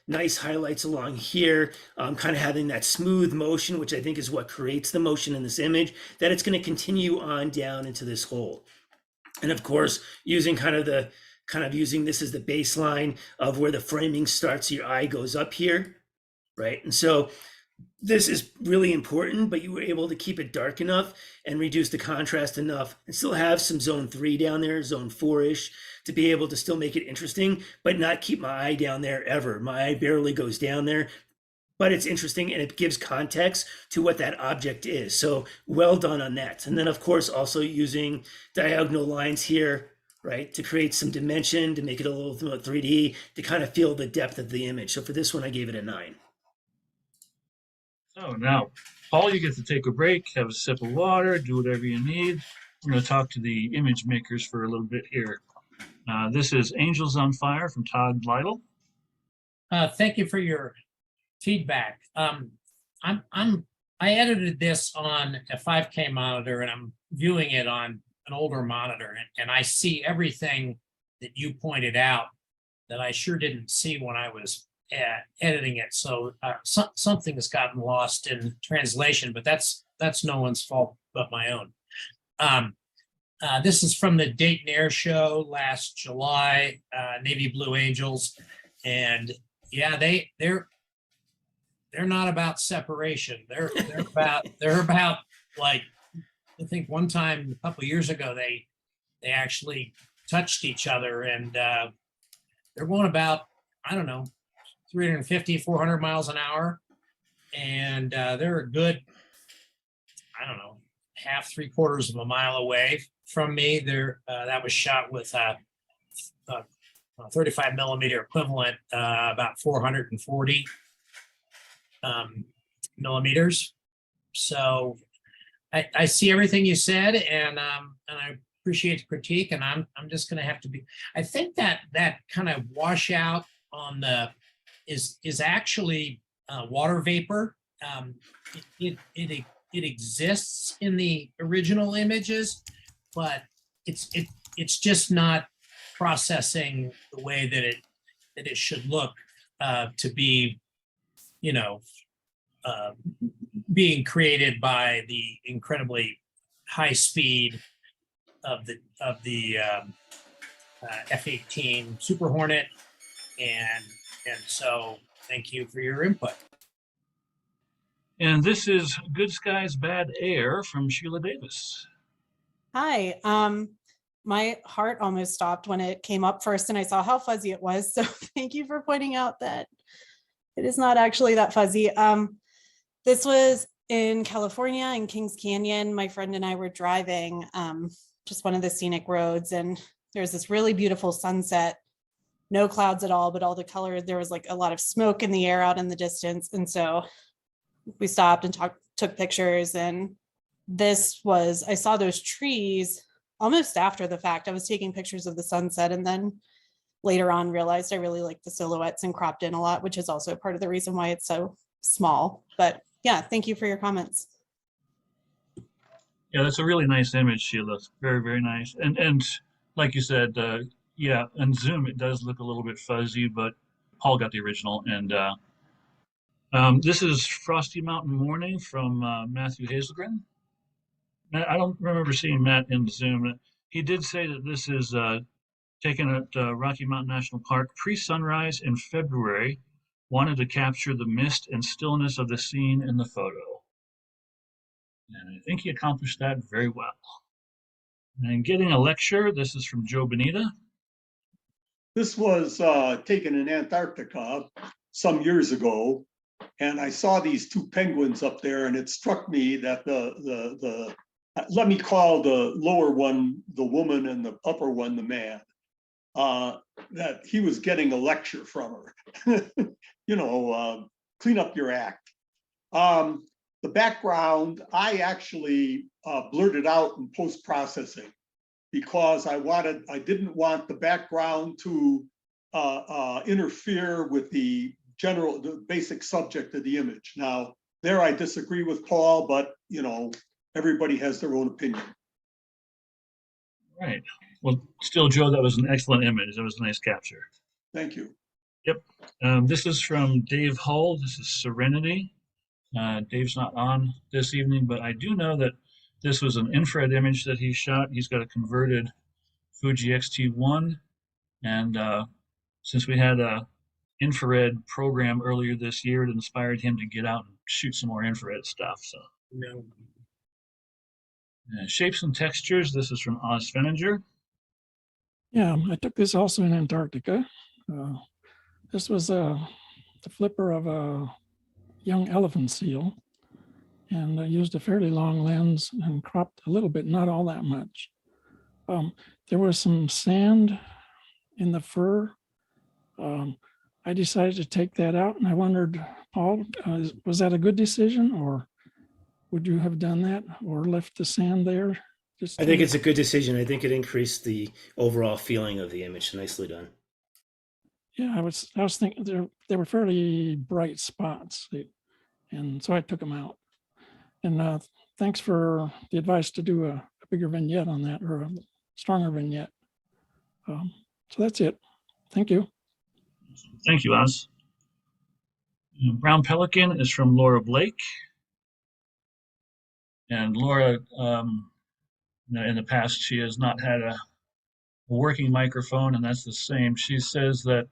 nice highlights along here, kind of having that smooth motion, which I think is what creates the motion in this image, that it's going to continue on down into this hole. And of course, using using this as the baseline of where the framing starts, your eye goes up here, right? And so this is really important, but you were able to keep it dark enough and reduce the contrast enough and still have some zone 3 down there, zone 4-ish, to be able to still make it interesting, but not keep my eye down there ever. My eye barely goes down there, but it's interesting and it gives context to what that object is. So well done on that. And then of course, also using diagonal lines here, right, to create some dimension, to make it a little more 3D, to kind of feel the depth of the image. So for this one, I gave it a 9. So now, Paul, you get to take a break, have a sip of water, do whatever you need. I'm going to talk to the image makers for a little bit here. This is Angels on Fire from Todd Lytle. Thank you for your feedback. I edited this on a 5K monitor and I'm viewing it on an older monitor, and I see everything that you pointed out that I sure didn't see when I was editing it. So something has gotten lost in translation, but that's no one's fault but my own. This is from the Date and Air show last July, Navy Blue Angels, and yeah, they're not about separation. They're about, like, I think one time a couple of years ago they actually touched each other, and they're going about, I don't know, 350, 400 miles an hour. And they're a good, I don't know, half, 3/4 of a mile away from me. That was shot with a 35 millimeter equivalent, about 440 millimeters. So I see everything you said, and I appreciate the critique, and I'm just going to have to be. I think that kind of washout on the is actually water vapor. It exists in the original images, but it's just not processing the way that it should look to be, being created by the incredibly high speed of the F-18 Super Hornet, and so thank you for your input. And this is Good Skies, Bad Air from Sheila Davis. Hi. My heart almost stopped when it came up first and I saw how fuzzy it was. So thank you for pointing out that it is not actually that fuzzy. This was in California in Kings Canyon. My friend and I were driving just one of the scenic roads, and there's this really beautiful sunset, no clouds at all, but all the color, there was like a lot of smoke in the air out in the distance. And so we stopped and took pictures, and I saw those trees almost after the fact. I was taking pictures of the sunset, and then later on realized I really like the silhouettes and cropped in a lot, which is also part of the reason why it's so small. But yeah, thank you for your comments. Yeah, that's a really nice image, Sheila. It's very, very nice. And like you said, yeah, on Zoom it does look a little bit fuzzy, but Paul got the original. And this is Frosty Mountain Morning from Matthew Hazelgren. I don't remember seeing Matt in the Zoom. He did say that this is taken at Rocky Mountain National Park pre-sunrise in February. Wanted to capture the mist and stillness of the scene in the photo. And I think he accomplished that very well. And getting a lecture, this is from Joe Benita. This was taken in Antarctica some years ago, and I saw these two penguins up there, and it struck me that the let me call the lower one the woman and the upper one the man, that he was getting a lecture from her. You know, clean up your act. The background, I actually blurted out in post-processing because I didn't want the background to interfere with the basic subject of the image. Now, there I disagree with Paul, but you know, everybody has their own opinion. Right. Well, still, Joe, that was an excellent image. That was a nice capture. Thank you. Yep. This is from Dave Hull. This is Serenity. Dave's not on this evening, but I do know that this was an infrared image that he shot. He's got a converted Fuji X-T1. And since we had a infrared program earlier this year, it inspired him to get out and shoot some more infrared stuff. So, Shapes and Textures. This is from Oz Fenninger. Yeah, I took this also in Antarctica. This was the flipper of a young elephant seal, and I used a fairly long lens and cropped a little bit, not all that much. There was some sand in the fur. I decided to take that out, and I wondered, Paul, was that a good decision, or would you have done that or left the sand there? I think it's a good decision. I think it increased the overall feeling of the image. Nicely done. Yeah, I was thinking they were fairly bright spots, and so I took them out. And thanks for the advice to do a bigger vignette on that, or a stronger vignette. So that's it. Thank you. Thank you, Oz. Brown Pelican is from Laura Blake. And Laura, in the past, she has not had a working microphone, and that's the same. She says that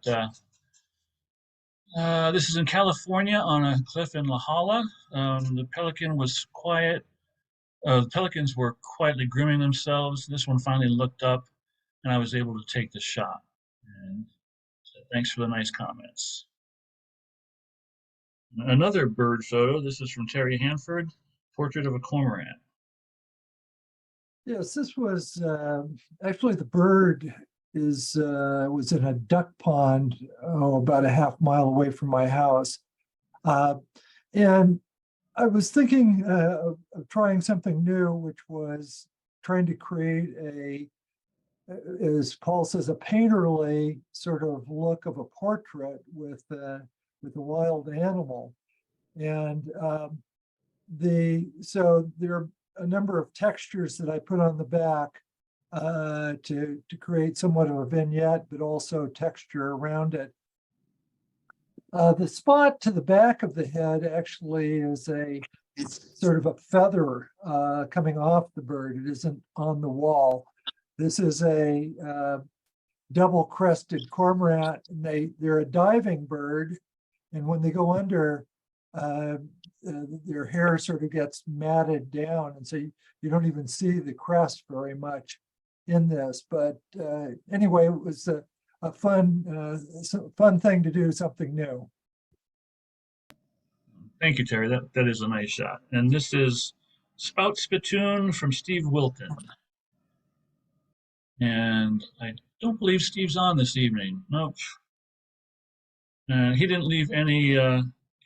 this is in California on a cliff in La Jolla. The pelican was quiet. The pelicans were quietly grooming themselves. This one finally looked up, and I was able to take the shot. And so thanks for the nice comments. Another bird photo. This is from Terry Hanford, Portrait of a Cormorant. Yes, this was actually the bird was in a duck pond about a half mile away from my house. And I was thinking of trying something new, which was trying to create as Paul says, a painterly sort of look of a portrait with a wild animal. And so there are a number of textures that I put on the back to create somewhat of a vignette, but also texture around it. The spot to the back of the head actually is a sort of a feather coming off the bird. It isn't on the wall. This is a double-crested cormorant, and they're a diving bird. And when they go under, their hair sort of gets matted down, and so you don't even see the crest very much in this. But anyway, it was a fun thing to do, something new. Thank you, Terry. That is a nice shot. And this is Spout Spittoon from Steve Wilton. And I don't believe Steve's on this evening. Nope. And he didn't leave any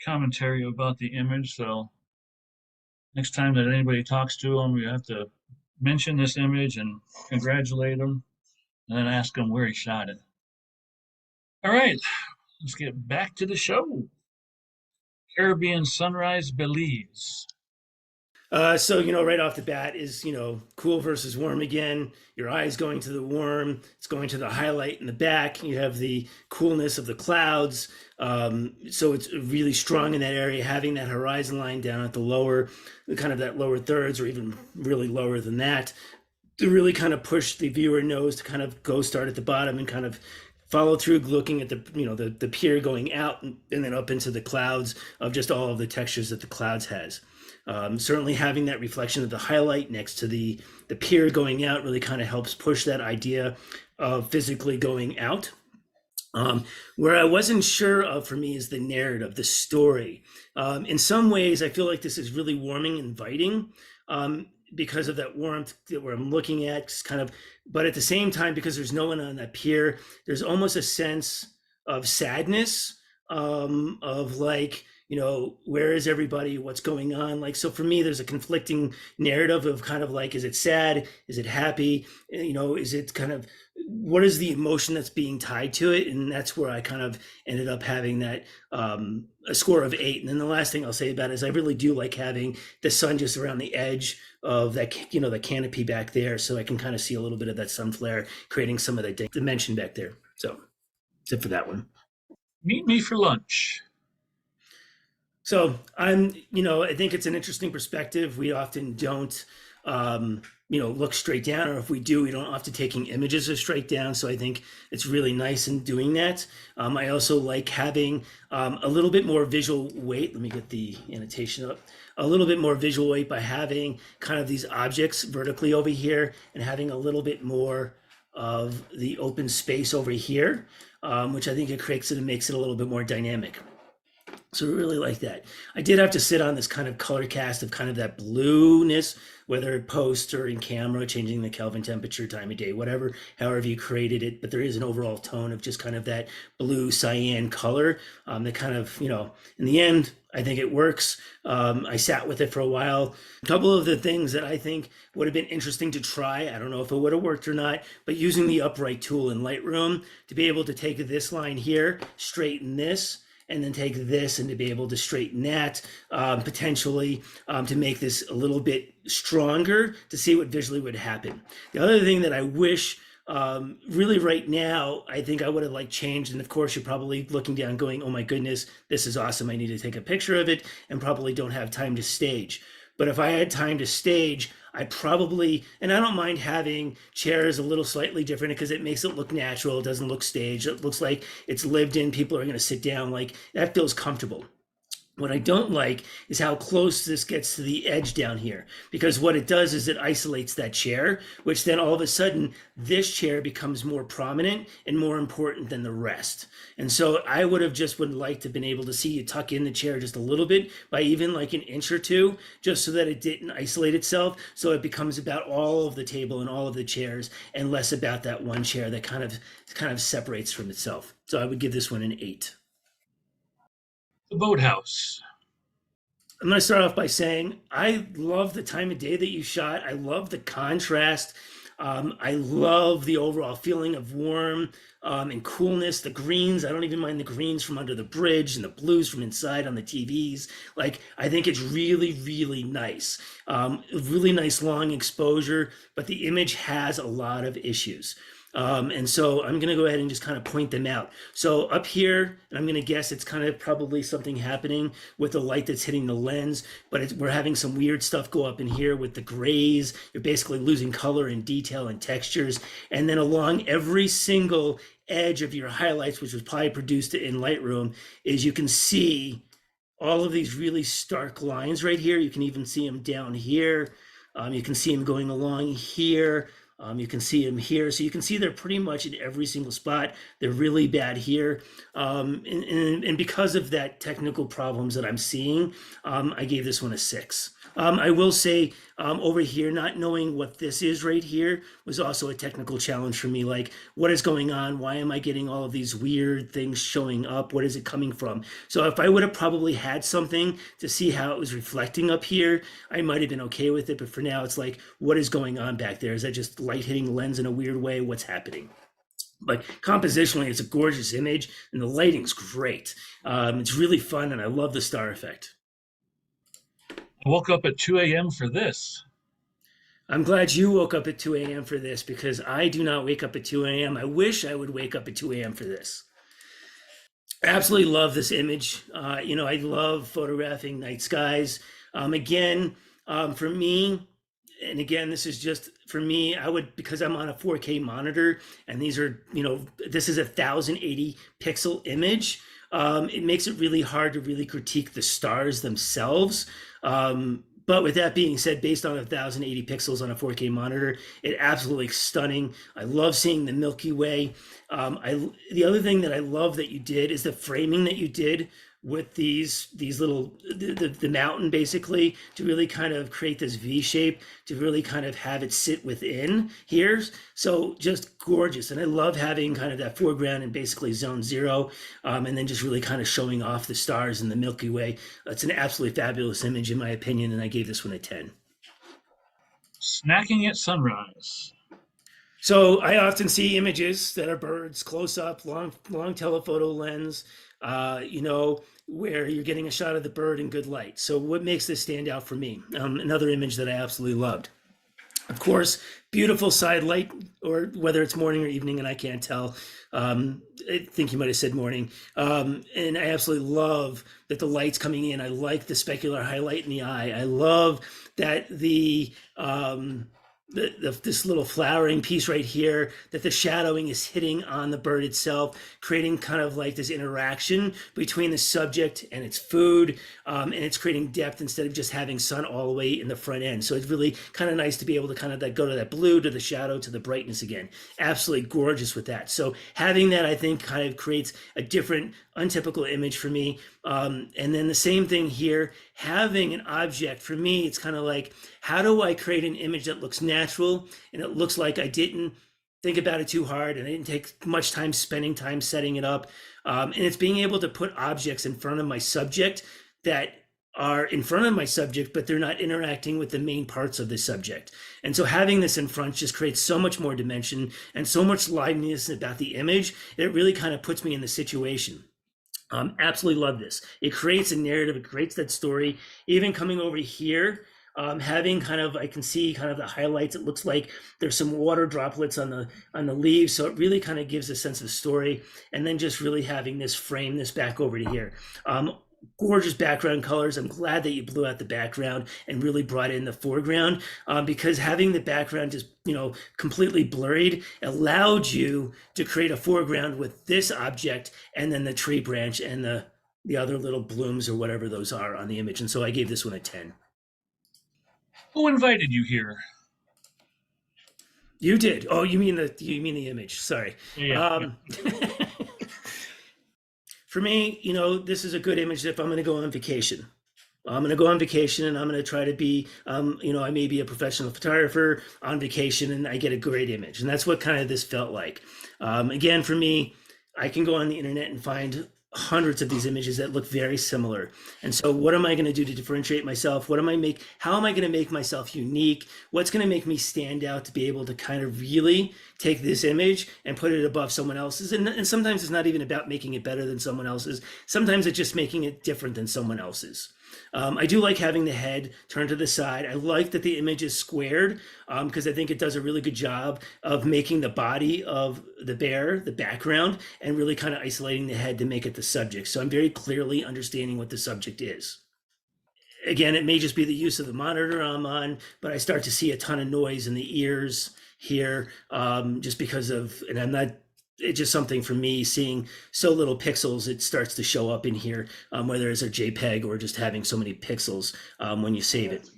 commentary about the image, so next time that anybody talks to him, you have to mention this image and congratulate him, and then ask him where he shot it. All right, let's get back to the show. Caribbean Sunrise, Belize. So, right off the bat is, cool versus warm again. Your eye's going to the warm. It's going to the highlight in the back. You have the coolness of the clouds. So it's really strong in that area, having that horizon line down at the lower, kind of that lower thirds, or even really lower than that, to really kind of push the viewer nose to kind of go start at the bottom and kind of follow through, looking at the pier going out and then up into the clouds of just all of the textures that the clouds has. Certainly having that reflection of the highlight next to the pier going out really kind of helps push that idea of physically going out. Where I wasn't sure of for me is the narrative, the story. In some ways, I feel like this is really warming, inviting, because of that warmth that where I'm looking at, but at the same time, because there's no one on that pier, there's almost a sense of sadness, of like, where is everybody? What's going on? Like, so for me, there's a conflicting narrative of kind of like, is it sad? Is it happy? Is it kind of, what is the emotion that's being tied to it? And that's where I kind of ended up having that, a score of 8. And then the last thing I'll say about it is I really do like having the sun just around the edge of that, the canopy back there. So I can kind of see a little bit of that sun flare, creating some of the dimension back there. So that's it for that one. Meet me for lunch. So I think it's an interesting perspective. We often don't, look straight down, or if we do, we don't often taking images of straight down. So I think it's really nice in doing that. I also like having a little bit more visual weight. Let me get the annotation up. A little bit more visual weight by having kind of these objects vertically over here and having a little bit more of the open space over here, which I think it creates it and makes it a little bit more dynamic. So I really like that. I did have to sit on this kind of color cast of kind of that blueness, whether post or in camera, changing the Kelvin temperature, time of day, whatever, however you created it. But there is an overall tone of just kind of that blue cyan color that kind of, in the end, I think it works. I sat with it for a while. A couple of the things that I think would have been interesting to try, I don't know if it would have worked or not, but using the upright tool in Lightroom to be able to take this line here, straighten this, and then take this and to be able to straighten that, potentially to make this a little bit stronger to see what visually would happen. The other thing that I wish really right now, I think I would have like changed. And of course, you're probably looking down going, oh my goodness, this is awesome. I need to take a picture of it and probably don't have time to stage. But if I had time to stage, I probably, and I don't mind having chairs a little slightly different because it makes it look natural. It doesn't look staged. It looks like it's lived in. People are going to sit down. Like that feels comfortable. What I don't like is how close this gets to the edge down here, because what it does is it isolates that chair, which then all of a sudden this chair becomes more prominent and more important than the rest. And so I would like to have been able to see you tuck in the chair just a little bit by even like an inch or two, just so that it didn't isolate itself. So it becomes about all of the table and all of the chairs and less about that one chair that kind of separates from itself. So I would give this one an 8. The boathouse. I'm going to start off by saying I love the time of day that you shot. I love the contrast. I love the overall feeling of warm and coolness. The greens, I don't even mind the greens from under the bridge and the blues from inside on the TVs. Like, I think it's really, really nice. Really nice long exposure, but the image has a lot of issues. And so I'm going to go ahead and just kind of point them out. So up here, and I'm going to guess it's kind of probably something happening with the light that's hitting the lens, but we're having some weird stuff go up in here with the grays. You're basically losing color and detail and textures. And then along every single edge of your highlights, which was probably produced in Lightroom, is you can see all of these really stark lines right here. You can even see them down here. You can see them going along here. You can see them here. So you can see they're pretty much in every single spot. They're really bad here. And because of that technical problems that I'm seeing, I gave this one a 6. I will say over here, not knowing what this is right here was also a technical challenge for me. Like, what is going on? Why am I getting all of these weird things showing up? What is it coming from? So if I would have probably had something to see how it was reflecting up here, I might have been okay with it. But for now, it's like, what is going on back there? Is that just light hitting the lens in a weird way? What's happening? But compositionally, it's a gorgeous image and the lighting's great. It's really fun and I love the star effect. I woke up at 2 a.m. for this. I'm glad you woke up at 2 a.m. for this because I do not wake up at 2 a.m. I wish I would wake up at 2 a.m. for this. Absolutely love this image. I love photographing night skies. For me, and again, this is just for me, because I'm on a 4K monitor and these are, this is a 1080 pixel image. It makes it really hard to really critique the stars themselves. But with that being said, based on 1080 pixels on a 4K monitor, it absolutely stunning. I love seeing the Milky Way. The other thing that I love that you did is the framing that you did with these little, the mountain basically, to really kind of create this V shape, to really kind of have it sit within here. So just gorgeous. And I love having kind of that foreground in basically zone 0, and then just really kind of showing off the stars and the Milky Way. It's an absolutely fabulous image in my opinion, and I gave this one a 10. Snacking at sunrise. So I often see images that are birds close up, long telephoto lens, where you're getting a shot of the bird in good light. So what makes this stand out for me? Another image that I absolutely loved. Of course, beautiful side light, or whether it's morning or evening, and I can't tell. I think you might have said morning. And I absolutely love that the light's coming in. I like the specular highlight in the eye. I love that this little flowering piece right here, that the shadowing is hitting on the bird itself, creating kind of like this interaction between the subject and its food, and it's creating depth instead of just having sun all the way in the front end. So it's really kind of nice to be able to kind of go to that blue, to the shadow, to the brightness again. Absolutely gorgeous with that. So having that, I think, kind of creates a different, untypical image for me. And then the same thing here, having an object, for me, it's kind of like, how do I create an image that looks natural and it looks like I didn't think about it too hard and I didn't take much time spending time setting it up. And it's being able to put objects in front of my subject that are in front of my subject, but they're not interacting with the main parts of the subject. And so having this in front just creates so much more dimension and so much liveliness about the image. It really kind of puts me in the situation. Absolutely love this. It creates a narrative. It creates that story. Even coming over here, having kind of, I can see kind of the highlights. It looks like there's some water droplets on the leaves. So it really kind of gives a sense of story. And then just really having this frame this back over to here. Gorgeous background colors. I'm glad that you blew out the background and really brought in the foreground, because having the background just, completely blurred allowed you to create a foreground with this object and then the tree branch and the other little blooms or whatever those are on the image. And so I gave this one a 10. Who invited you here? You did. Oh, you mean the image. Sorry. Yeah. For me, this is a good image if I'm going to go on vacation. I'm going to go on vacation and I'm going to try to be, I may be a professional photographer on vacation and I get a great image. And that's what kind of this felt like. Again, for me, I can go on the internet and find hundreds of these images that look very similar. And so what am I going to do to differentiate myself? How am I going to make myself unique? What's going to make me stand out to be able to kind of really take this image and put it above someone else's? And sometimes it's not even about making it better than someone else's. Sometimes it's just making it different than someone else's. I do like having the head turned to the side. I like that the image is squared because I think it does a really good job of making the body of the bear the background and really kind of isolating the head to make it the subject. So I'm very clearly understanding what the subject is. Again, it may just be the use of the monitor I'm on, but I start to see a ton of noise in the ears here just because of, and I'm not, it's just something for me seeing so little pixels, it starts to show up in here, whether it's a JPEG or just having so many pixels when you save it.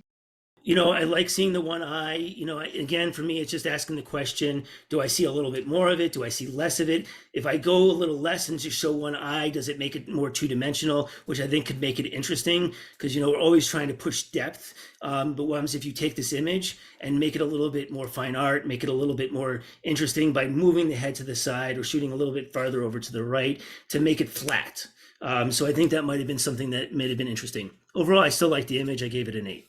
You know, I like seeing the one eye. You know, again, for me, it's just asking the question, do I see a little bit more of it? Do I see less of it? If I go a little less and just show one eye, does it make it more two-dimensional, which I think could make it interesting? Because, you know, we're always trying to push depth. But what happens if you take this image and make it a little bit more fine art, make it a little bit more interesting by moving the head to the side or shooting a little bit farther over to the right to make it flat? So I think that might have been something that may have been interesting. Overall, I still like the image. I gave it an 8.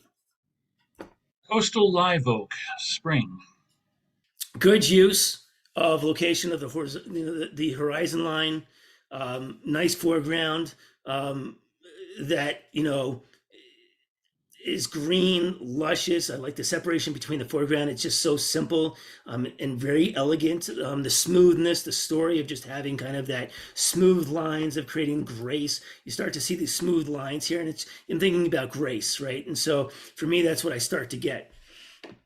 Coastal live oak, spring. Good use of location of the horizon line, nice foreground that, you know, is green, luscious. I like the separation between the foreground. It's just so simple and very elegant. The smoothness, the story of just having kind of that smooth lines of creating grace. You start to see these smooth lines here, and I'm thinking about grace, right? And so for me, that's what I start to get.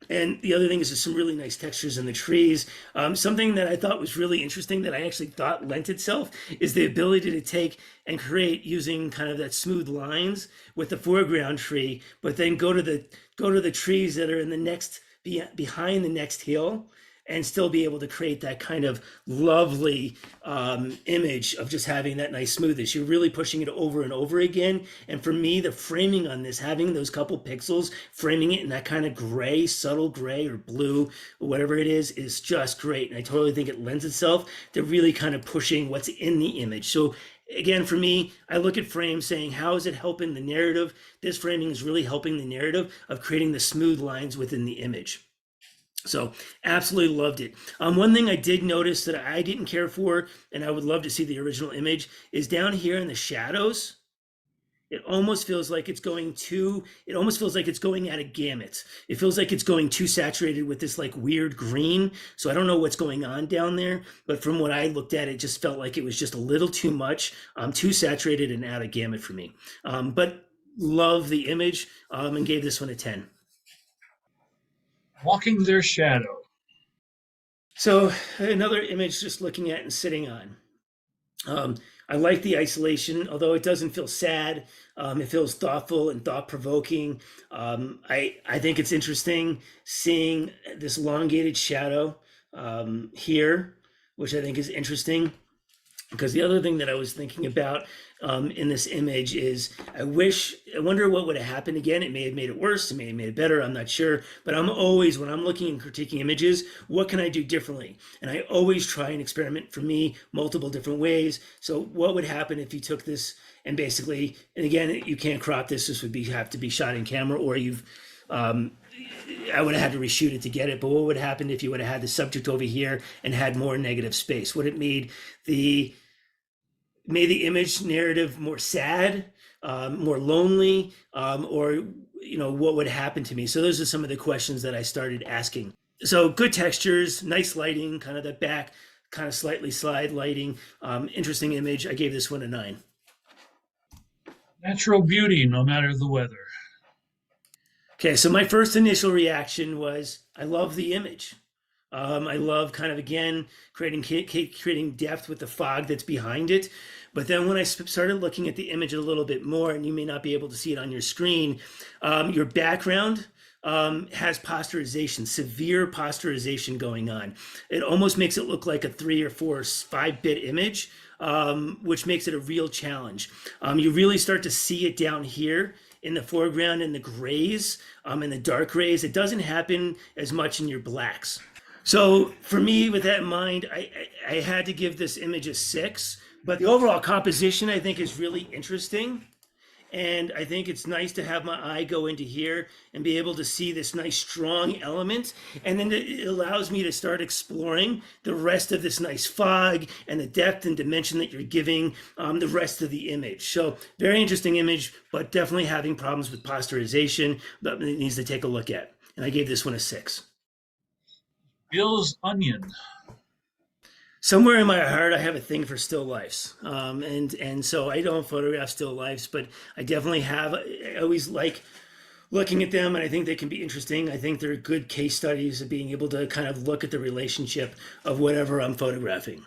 And the other thing is there's some really nice textures in the trees. Something that I thought was really interesting that I actually thought lent itself is the ability to take and create using kind of that smooth lines with the foreground tree, but then go to the trees that are in the next behind the next hill and still be able to create that kind of lovely image of just having that nice smoothness. You're really pushing it over and over again. And for me, the framing on this, having those couple pixels, framing it in that kind of gray, subtle gray or blue, or whatever it is just great. And I totally think it lends itself to really kind of pushing what's in the image. So again, for me, I look at frames saying, how is it helping the narrative? This framing is really helping the narrative of creating the smooth lines within the image. So absolutely loved it. One thing I did notice that I didn't care for, and I would love to see the original image, is down here in the shadows. It almost feels like it's going at a gamut. It feels like it's going too saturated with this like weird green. So I don't know what's going on down there, but from what I looked at, it just felt like it was just a little too much, too saturated and out of gamut for me. But love the image and gave this one a 10. Walking their shadow. So another image just looking at and sitting on. I like the isolation, although it doesn't feel sad. It feels thoughtful and thought-provoking. I think it's interesting seeing this elongated shadow here, which I think is interesting. Because the other thing that I was thinking about in this image is I wonder what would have happened again. It may have made it worse, it may have made it better, I'm not sure. But I'm always, when I'm looking and critiquing images, what can I do differently? And I always try and experiment, for me, multiple different ways. So what would happen if you took this and basically, and again, you can't crop this, this would have to be shot in camera, or I would have had to reshoot it to get it, but what would happen if you would have had the subject over here and had more negative space? Would it made the image narrative more sad, more lonely, or what would happen to me? So those are some of the questions that I started asking. So good textures, nice lighting, kind of the back, kind of slightly slide lighting, interesting image. I gave this one a 9. Natural beauty, no matter the weather. Okay, so my first initial reaction was, I love the image. I love kind of, again, creating depth with the fog that's behind it. But then when I started looking at the image a little bit more, and you may not be able to see it on your screen, your background has posterization, severe posterization going on. It almost makes it look like a 3 or 4 or 5-bit image, which makes it a real challenge. You really start to see it down here in the foreground in the grays, in the dark grays. It doesn't happen as much in your blacks. So for me, with that in mind, I had to give this image a 6, but the overall composition I think is really interesting. And I think it's nice to have my eye go into here and be able to see this nice strong element. And then it allows me to start exploring the rest of this nice fog and the depth and dimension that you're giving the rest of the image. So very interesting image, but definitely having problems with posterization that it needs to take a look at. And I gave this one a 6. Bill's onion. Somewhere in my heart, I have a thing for still lifes, and so I don't photograph still lifes, but I definitely have. I always like looking at them, and I think they can be interesting. I think they're good case studies of being able to kind of look at the relationship of whatever I'm photographing.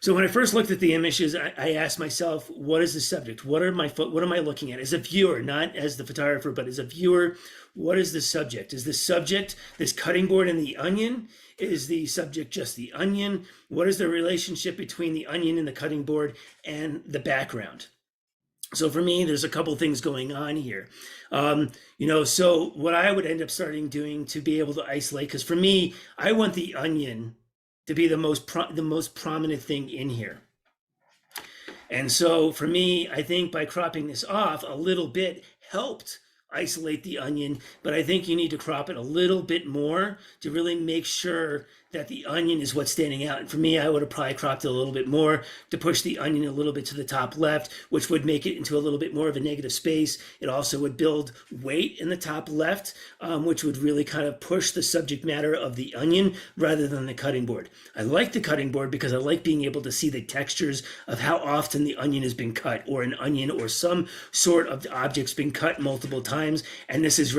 So when I first looked at the images, I asked myself, what is the subject? What am I looking at? As a viewer, not as the photographer, but as a viewer, what is the subject? Is the subject this cutting board and the onion? Is the subject just the onion? What is the relationship between the onion and the cutting board and the background? So for me, there's a couple things going on here. So what I would end up starting doing to be able to isolate, because for me, I want the onion to be the most prominent thing in here. And so for me, I think by cropping this off a little bit helped isolate the onion, but I think you need to crop it a little bit more to really make sure that the onion is what's standing out. And for me, I would have probably cropped it a little bit more to push the onion a little bit to the top left, which would make it into a little bit more of a negative space. It also would build weight in the top left, which would really kind of push the subject matter of the onion rather than the cutting board. I like the cutting board because I like being able to see the textures of how often the onion has been cut, or an onion or some sort of object's been cut multiple times, and this is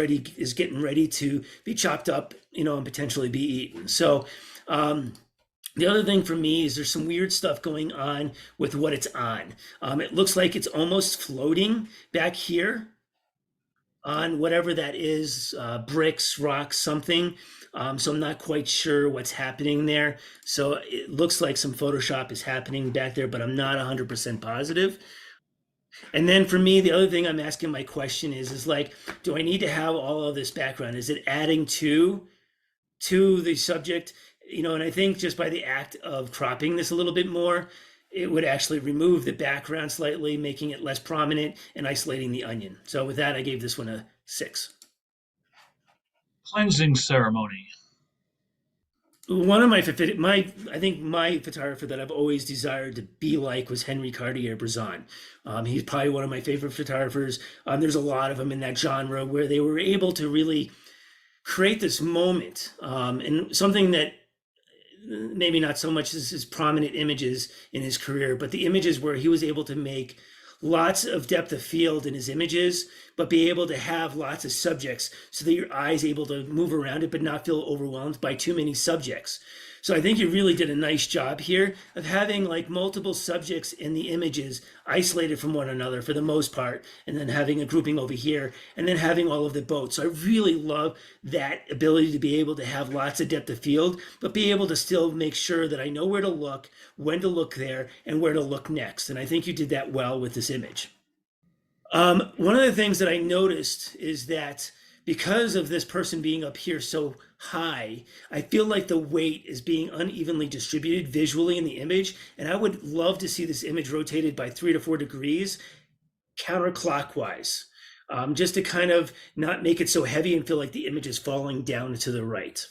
getting ready to be chopped up, and potentially be eaten. So the other thing for me is there's some weird stuff going on with what it's on. It looks like it's almost floating back here on whatever that is, bricks, rocks, something. So I'm not quite sure what's happening there. So it looks like some Photoshop is happening back there, but I'm not 100% positive. And then for me, the other thing I'm asking my question is like, do I need to have all of this background? Is it adding to the subject? And I think just by the act of cropping this a little bit more, it would actually remove the background slightly, making it less prominent and isolating the onion. So with that, I gave this one a 6. Cleansing ceremony. One of I think my photographer that I've always desired to be like was Henry Cartier-Bresson. He's probably one of my favorite photographers. There's a lot of them in that genre where they were able to really create this moment, and something that maybe not so much as his prominent images in his career, but the images where he was able to make lots of depth of field in his images, but be able to have lots of subjects so that your eye is able to move around it, but not feel overwhelmed by too many subjects. So I think you really did a nice job here of having like multiple subjects in the images isolated from one another for the most part, and then having a grouping over here, and then having all of the boats. So I really love that ability to be able to have lots of depth of field, but be able to still make sure that I know where to look, when to look there, and where to look next. And I think you did that well with this image. One of the things that I noticed is that because of this person being up here so high, I feel like the weight is being unevenly distributed visually in the image. And I would love to see this image rotated by 3 to 4 degrees counterclockwise, just to kind of not make it so heavy and feel like the image is falling down to the right.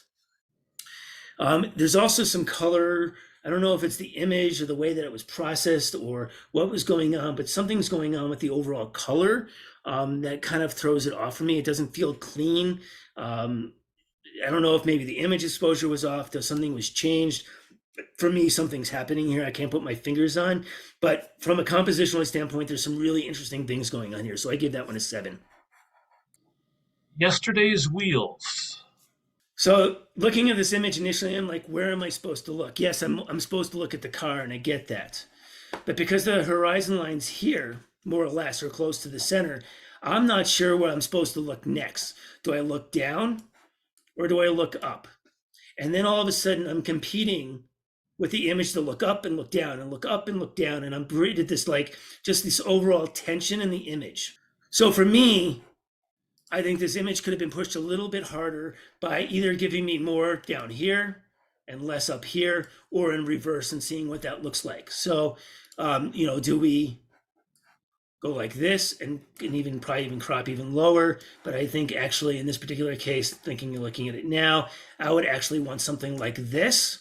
There's also some color. I don't know if it's the image or the way that it was processed or what was going on, but something's going on with the overall color that kind of throws it off for me. It doesn't feel clean. I don't know if maybe the image exposure was off, though something was changed. For me, something's happening here I can't put my fingers on. But from a compositional standpoint, there's some really interesting things going on here. So I give that one a 7. Yesterday's wheels. So looking at this image initially, I'm like, where am I supposed to look? Yes, I'm supposed to look at the car, and I get that. But because the horizon line's here, more or less, or close to the center, I'm not sure where I'm supposed to look next. Do I look down or do I look up? And then all of a sudden I'm competing with the image to look up and look down and look up and look down. And I'm created this like just this overall tension in the image. So for me, I think this image could have been pushed a little bit harder by either giving me more down here and less up here, or in reverse and seeing what that looks like. So, do we go like this and even probably even crop even lower. But I think actually in this particular case, looking at it now, I would actually want something like this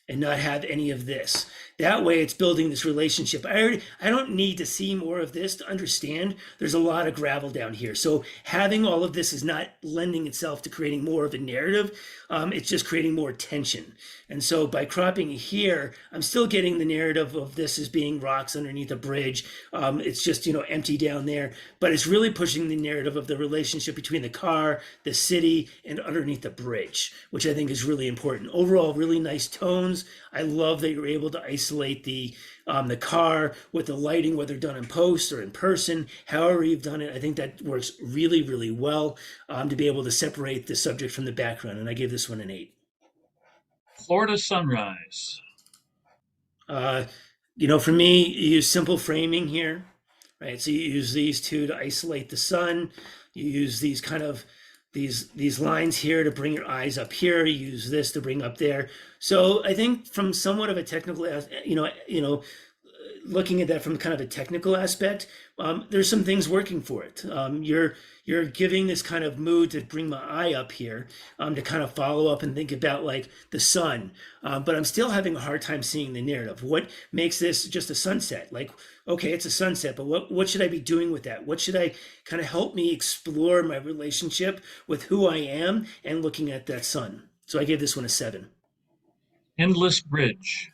and not have any of this. That way it's building this relationship. I don't need to see more of this to understand there's a lot of gravel down here. So having all of this is not lending itself to creating more of a narrative. It's just creating more tension. And so by cropping here, I'm still getting the narrative of this as being rocks underneath a bridge. It's just, empty down there, but it's really pushing the narrative of the relationship between the car, the city, and underneath the bridge, which I think is really important. Overall, really nice tones. I love that you're able to isolate the car with the lighting, whether done in post or in person, however you've done it. I think that works really, really well to be able to separate the subject from the background. And I gave this one an 8. Florida sunrise. For me, you use simple framing here, right? So you use these two to isolate the sun. You use these kind of these lines here to bring your eyes up here. You use this to bring up there. So I think from somewhat of a technical, looking at that from kind of a technical aspect, there's some things working for it. You're giving this kind of mood to bring my eye up here, to kind of follow up and think about like the sun. But I'm still having a hard time seeing the narrative. What makes this just a sunset? Like, okay, it's a sunset, but what should I be doing with that? What should I kind of help me explore my relationship with who I am and looking at that sun? So I gave this one a 7. Endless bridge.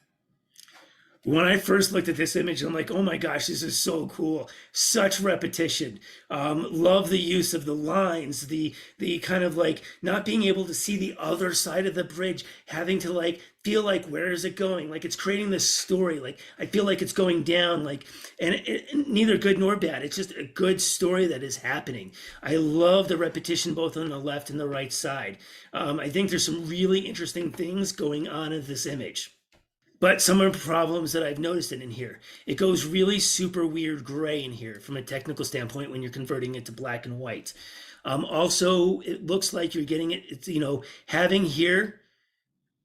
When I first looked at this image, I'm like, oh my gosh, this is so cool. Such repetition. Love the use of the lines, the kind of like not being able to see the other side of the bridge, having to like feel like, where is it going? Like it's creating this story. Like I feel like it's going down, like, and neither good nor bad. It's just a good story that is happening. I love the repetition both on the left and the right side. I think there's some really interesting things going on in this image. But some of the problems that I've noticed in here, it goes really super weird gray in here from a technical standpoint when you're converting it to black and white. Also, it looks like you're getting it's having here.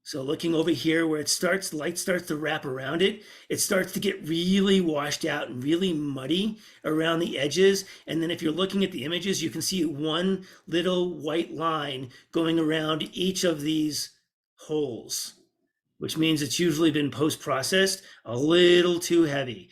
So looking over here where it starts, light starts to wrap around it, it starts to get really washed out and really muddy around the edges. And then if you're looking at the images, you can see one little white line going around each of these holes, which means it's usually been post-processed a little too heavy.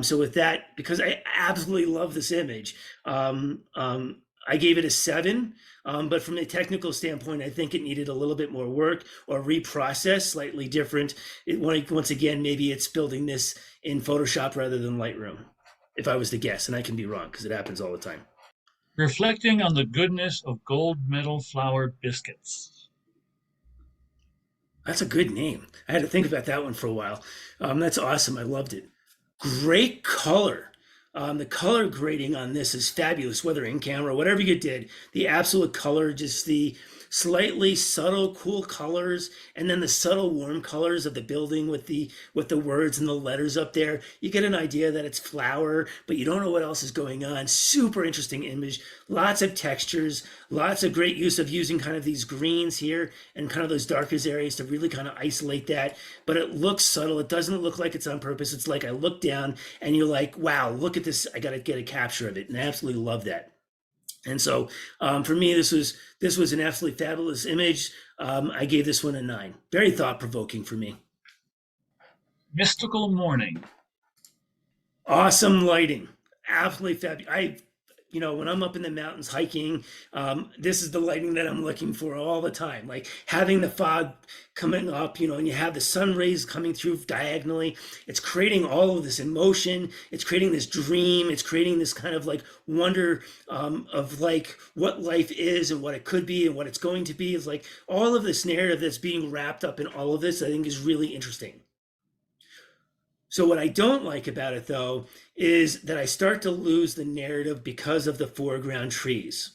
So with that, because I absolutely love this image, I gave it a 7. But from a technical standpoint, I think it needed a little bit more work or reprocess, slightly different. Once again, maybe it's building this in Photoshop rather than Lightroom, if I was to guess, and I can be wrong because it happens all the time. Reflecting on the goodness of gold medal flour biscuits. That's a good name. I had to think about that one for a while. That's awesome. I loved it. Great color. The color grading on this is fabulous, whether in camera, whatever you did. The absolute color, just the slightly subtle, cool colors, and then the subtle, warm colors of the building with the words and the letters up there. You get an idea that it's flour, but you don't know what else is going on. Super interesting image. Lots of textures, lots of great use of using kind of these greens here and kind of those darkest areas to really kind of isolate that. But it looks subtle. It doesn't look like it's on purpose. It's like I look down and you're like, wow, look at this. I got to get a capture of it. And I absolutely love that. And so for me, this was an absolutely fabulous image. I gave this one a 9. Very thought-provoking for me. Mystical morning. Awesome lighting. Absolutely fabulous. When I'm up in the mountains hiking, this is the lighting that I'm looking for all the time. Like having the fog coming up, and you have the sun rays coming through diagonally. It's creating all of this emotion. It's creating this dream. It's creating this kind of like wonder of like what life is and what it could be and what it's going to be. Is like all of this narrative that's being wrapped up in all of this, I think is really interesting. So what I don't like about it, though, is that I start to lose the narrative because of the foreground trees.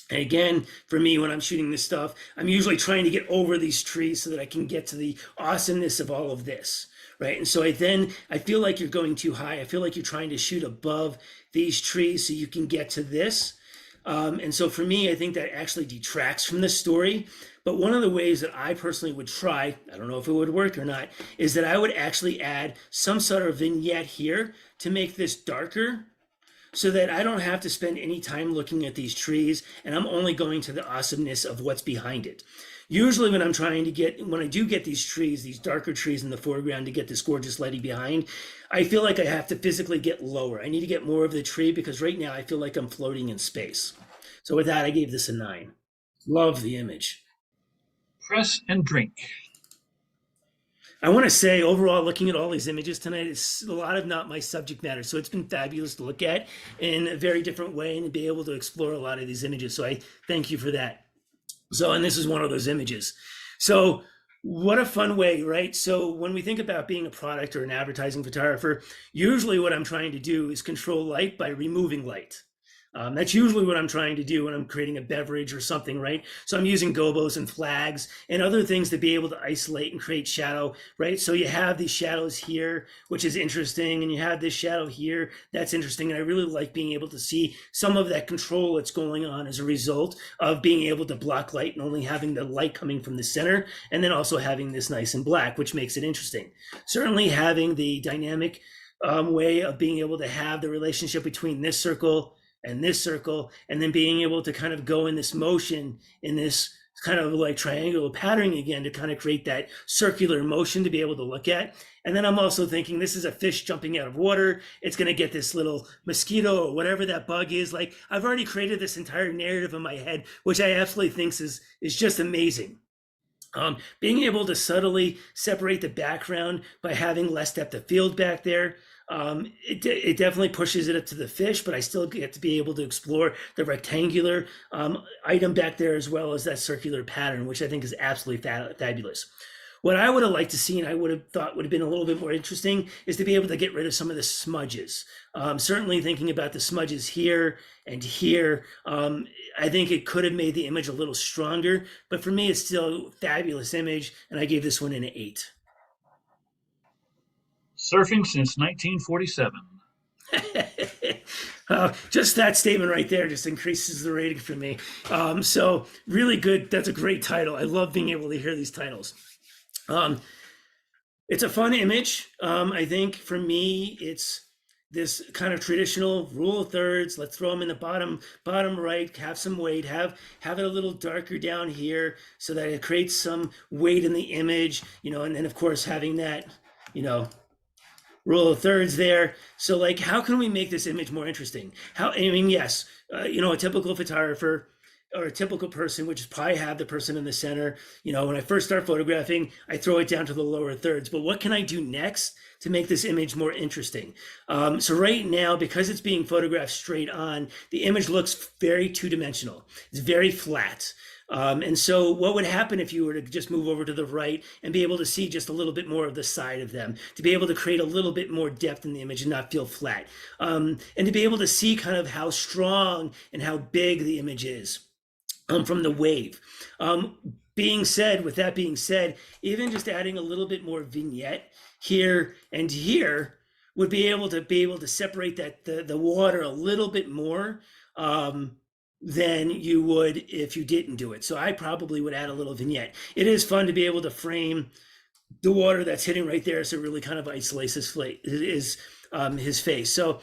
And again, for me, when I'm shooting this stuff, I'm usually trying to get over these trees so that I can get to the awesomeness of all of this, right? And so I feel like you're going too high. I feel like you're trying to shoot above these trees so you can get to this. And so for me, I think that actually detracts from the story. But one of the ways that I personally would try, I don't know if it would work or not, is that I would actually add some sort of vignette here to make this darker so that I don't have to spend any time looking at these trees and I'm only going to the awesomeness of what's behind it. Usually when I do get these trees, these darker trees in the foreground to get this gorgeous lighting behind, I feel like I have to physically get lower. I need to get more of the tree because right now I feel like I'm floating in space. So with that, I gave this a 9. Love the image. Press and drink. I want to say overall, looking at all these images tonight, it's a lot of not my subject matter. So it's been fabulous to look at in a very different way and to be able to explore a lot of these images. So I thank you for that. So, and this is one of those images. So what a fun way, right? So when we think about being a product or an advertising photographer, usually what I'm trying to do is control light by removing light. That's usually what I'm trying to do when I'm creating a beverage or something, right? So I'm using gobos and flags and other things to be able to isolate and create shadow, right? So you have these shadows here, which is interesting, and you have this shadow here, that's interesting. And I really like being able to see some of that control that's going on as a result of being able to block light and only having the light coming from the center, and then also having this nice and black, which makes it interesting. Certainly having the dynamic way of being able to have the relationship between this circle and this circle, and then being able to kind of go in this motion in this kind of like triangular patterning again to kind of create that circular motion to be able to look at. And then I'm also thinking this is a fish jumping out of water. It's going to get this little mosquito or whatever that bug is. Like I've already created this entire narrative in my head, which I absolutely think is just amazing. Being able to subtly separate the background by having less depth of field back there. It definitely pushes it up to the fish, but I still get to be able to explore the rectangular item back there as well as that circular pattern, which I think is absolutely fabulous. What I would have liked to see, and I would have thought would have been a little bit more interesting, is to be able to get rid of some of the smudges. Certainly thinking about the smudges here and here, I think it could have made the image a little stronger, but for me, it's still a fabulous image, and I gave this one an 8. Surfing since 1947. Just that statement right there just increases the rating for me. So really good. That's a great title. I love being able to hear these titles. It's a fun image. I think for me, it's this kind of traditional rule of thirds. Let's throw them in the bottom right, have some weight, have it a little darker down here so that it creates some weight in the image, and then of course having that, rule of thirds there. So like, how can we make this image more interesting? Yes, a typical photographer or a typical person would just probably have the person in the center. When I first start photographing, I throw it down to the lower thirds, but what can I do next to make this image more interesting? So right now, because it's being photographed straight on, the image looks very two-dimensional. It's very flat. And so what would happen if you were to just move over to the right and be able to see just a little bit more of the side of them, to be able to create a little bit more depth in the image and not feel flat, and to be able to see kind of how strong and how big the image is from the wave. With that being said, even just adding a little bit more vignette here and here would be able to separate that the water a little bit more than you would if you didn't do it. So I probably would add a little vignette. It is fun to be able to frame the water that's hitting right there, so it really kind of isolates his face. So,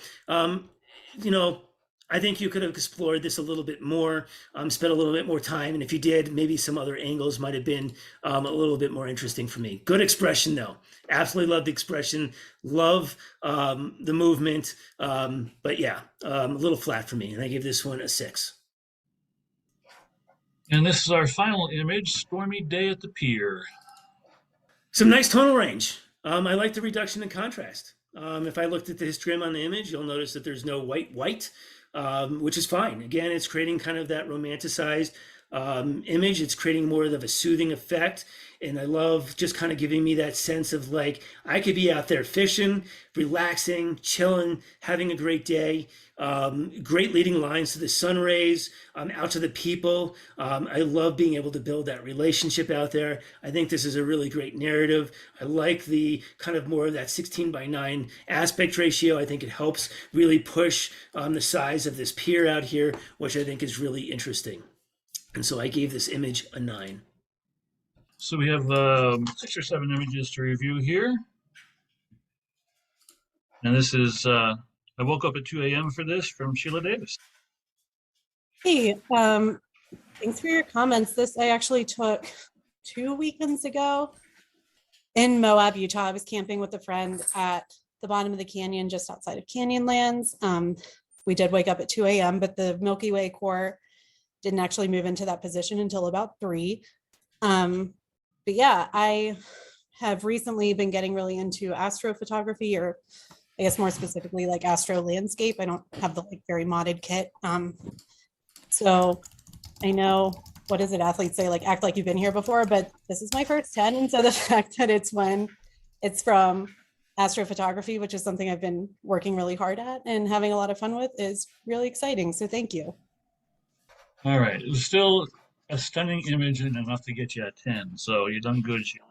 I think you could have explored this a little bit more, spent a little bit more time, and if you did, maybe some other angles might have been a little bit more interesting for me. Good expression, though. Absolutely love the expression. Love the movement, but yeah, a little flat for me, and I give this one a 6. And this is our final image, Stormy Day at the Pier. Some nice tonal range. I like the reduction in contrast. If I looked at the histogram on the image, you'll notice that there's no white, which is fine. Again, it's creating kind of that romanticized image. It's creating more of a soothing effect. And I love just kind of giving me that sense of like, I could be out there fishing, relaxing, chilling, having a great day. Great leading lines to the sun rays, out to the people. I love being able to build that relationship out there. I think this is a really great narrative. I like the kind of more of that 16:9 aspect ratio. I think it helps really push the size of this pier out here, which I think is really interesting. And so I gave this image a 9. So we have 6 or 7 images to review here. And this is I woke up at 2 a.m. for this from Sheila Davis. Hey, thanks for your comments. This I actually took 2 weekends ago in Moab, Utah. I was camping with a friend at the bottom of the canyon just outside of Canyonlands. We did wake up at 2 a.m., but the Milky Way core didn't actually move into that position until about 3. But yeah, I have recently been getting really into astrophotography, or I guess more specifically like astro landscape. I don't have the like very modded kit. So I know, what does it athletes say, like act like you've been here before, but this is my first 10. And so the fact that it's from astrophotography, which is something I've been working really hard at and having a lot of fun with, is really exciting. So thank you. All right. It was still a stunning image and enough to get you a 10. So you done good, Sheila.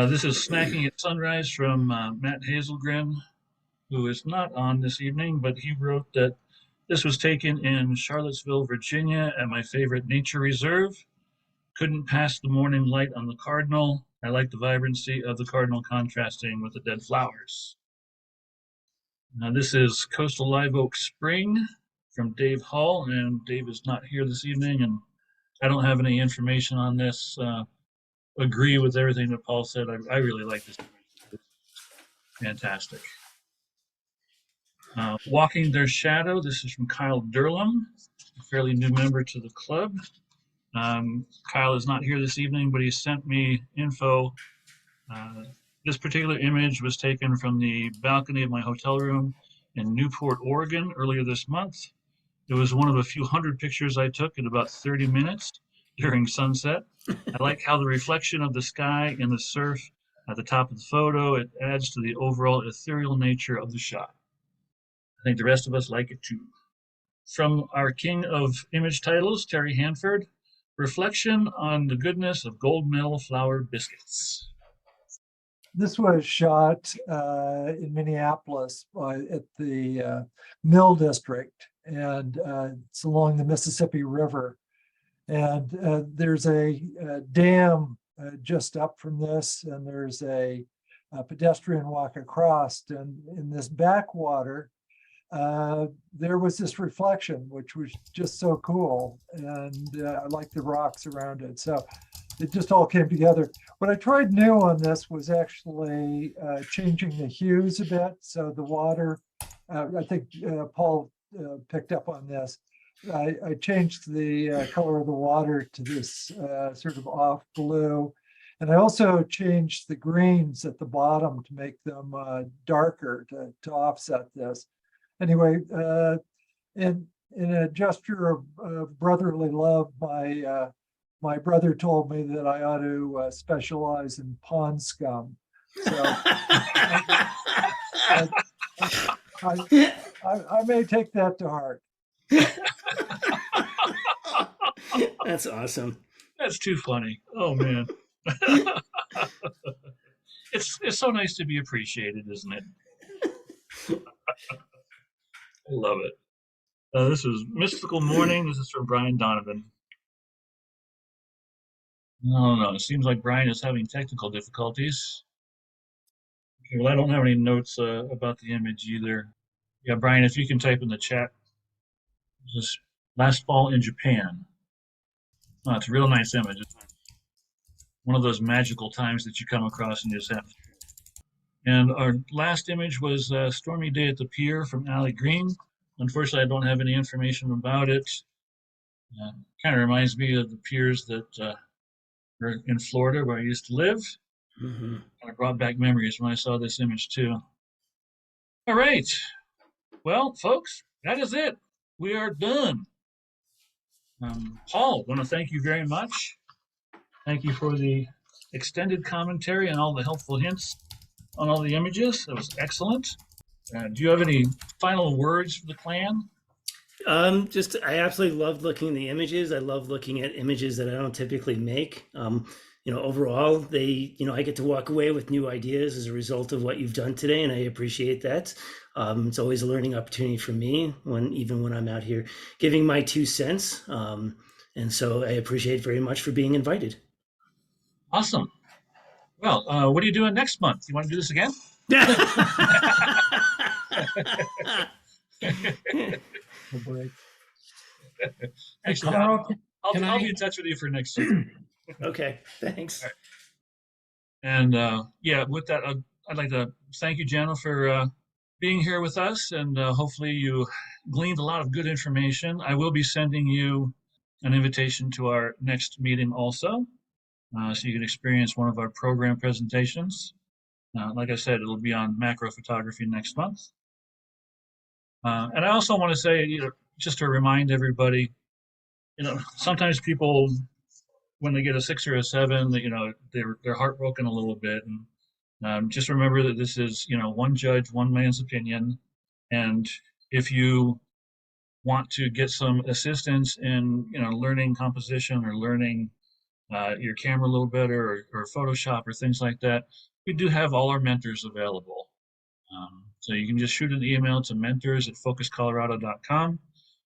This is Snacking at Sunrise from Matt Hazelgren, who is not on this evening, but he wrote that this was taken in Charlottesville, Virginia, at my favorite nature reserve. Couldn't pass the morning light on the cardinal. I like the vibrancy of the cardinal contrasting with the dead flowers. Now, this is Coastal Live Oak Spring from Dave Hall, and Dave is not here this evening, and I don't have any information on this. Agree with everything that Paul said. I really like this. It's fantastic. Walking Their Shadow. This is from Kyle Durlam, a fairly new member to the club. Kyle is not here this evening, but he sent me info. This particular image was taken from the balcony of my hotel room in Newport, Oregon, earlier this month. It was one of a few hundred pictures I took in about 30 minutes during sunset. I like how the reflection of the sky and the surf at the top of the photo, it adds to the overall ethereal nature of the shot. I think the rest of us like it too. From our king of image titles, Terry Hanford, Reflection on the Goodness of Gold Medal Flour Biscuits. This was shot in Minneapolis at the Mill District, and it's along the Mississippi River. And there's a dam just up from this, and there's a pedestrian walk across. And in this backwater, there was this reflection, which was just so cool. And I like the rocks around it. So it just all came together. What I tried new on this was actually changing the hues a bit. So the water, I think Paul picked up on this. I changed the color of the water to this sort of off blue. And I also changed the greens at the bottom to make them darker to offset this. Anyway, in a gesture of brotherly love, my brother told me that I ought to specialize in pond scum. So I may take that to heart. That's awesome. That's too funny. Oh man. It's so nice to be appreciated, isn't it? I love it. This is Mystical Morning. This is from Brian Donovan. No. It seems like Brian is having technical difficulties. Okay, well, I don't have any notes about the image either. Yeah, Brian, if you can type in the chat. This last fall in Japan. Oh, it's a real nice image. It's one of those magical times that you come across and you just have to. And our last image was Stormy Day at the Pier from Allie Green. Unfortunately, I don't have any information about it. Kind of reminds me of the piers that were in Florida where I used to live. Mm-hmm. Kind of brought back memories when I saw this image too. All right. Well, folks, that is it. We are done. Paul, I want to thank you very much. Thank you for the extended commentary and all the helpful hints on all the images. That was excellent. Do you have any final words for the clan? I absolutely loved looking at the images. I love looking at images that I don't typically make. Overall, I get to walk away with new ideas as a result of what you've done today, and I appreciate that. It's always a learning opportunity for me even when I'm out here giving my 2 cents. And so I appreciate very much for being invited. Awesome. Well, what are you doing next month? You want to do this again? A break. Actually, Carl, can I'll I- be in touch with you for next year. Okay, thanks. And yeah, with that, I'd like to thank you, Jenna, for being here with us, and hopefully you gleaned a lot of good information. I will be sending you an invitation to our next meeting also, so you can experience one of our program presentations. Like I said, it'll be on macro photography next month. And I also want to say, just to remind everybody, sometimes people, when they get a 6 or a 7, they're heartbroken a little bit. And just remember that this is, one judge, one man's opinion. And if you want to get some assistance in, learning composition or learning your camera a little better, or Photoshop or things like that, we do have all our mentors available. So you can just shoot an email to mentors@focuscolorado.com,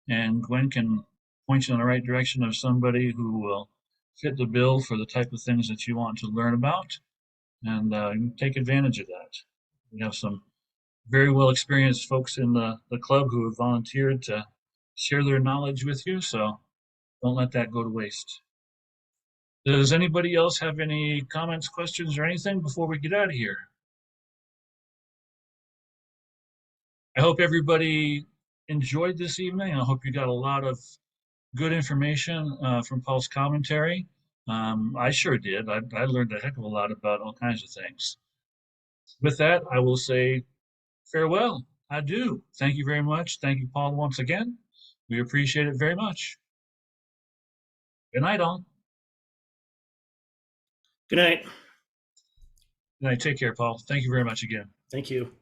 and Gwen can point you in the right direction of somebody who will fit the bill for the type of things that you want to learn about, and you can take advantage of that. We have some very well experienced folks in the club who have volunteered to share their knowledge with you, so don't let that go to waste. Does anybody else have any comments, questions, or anything before we get out of here? I hope everybody enjoyed this evening. I hope you got a lot of good information from Paul's commentary. I sure did. I learned a heck of a lot about all kinds of things. With that, I will say farewell. Adieu. Thank you very much. Thank you, Paul, once again. We appreciate it very much. Good night, all. Good night. Good night. Take care, Paul. Thank you very much again. Thank you.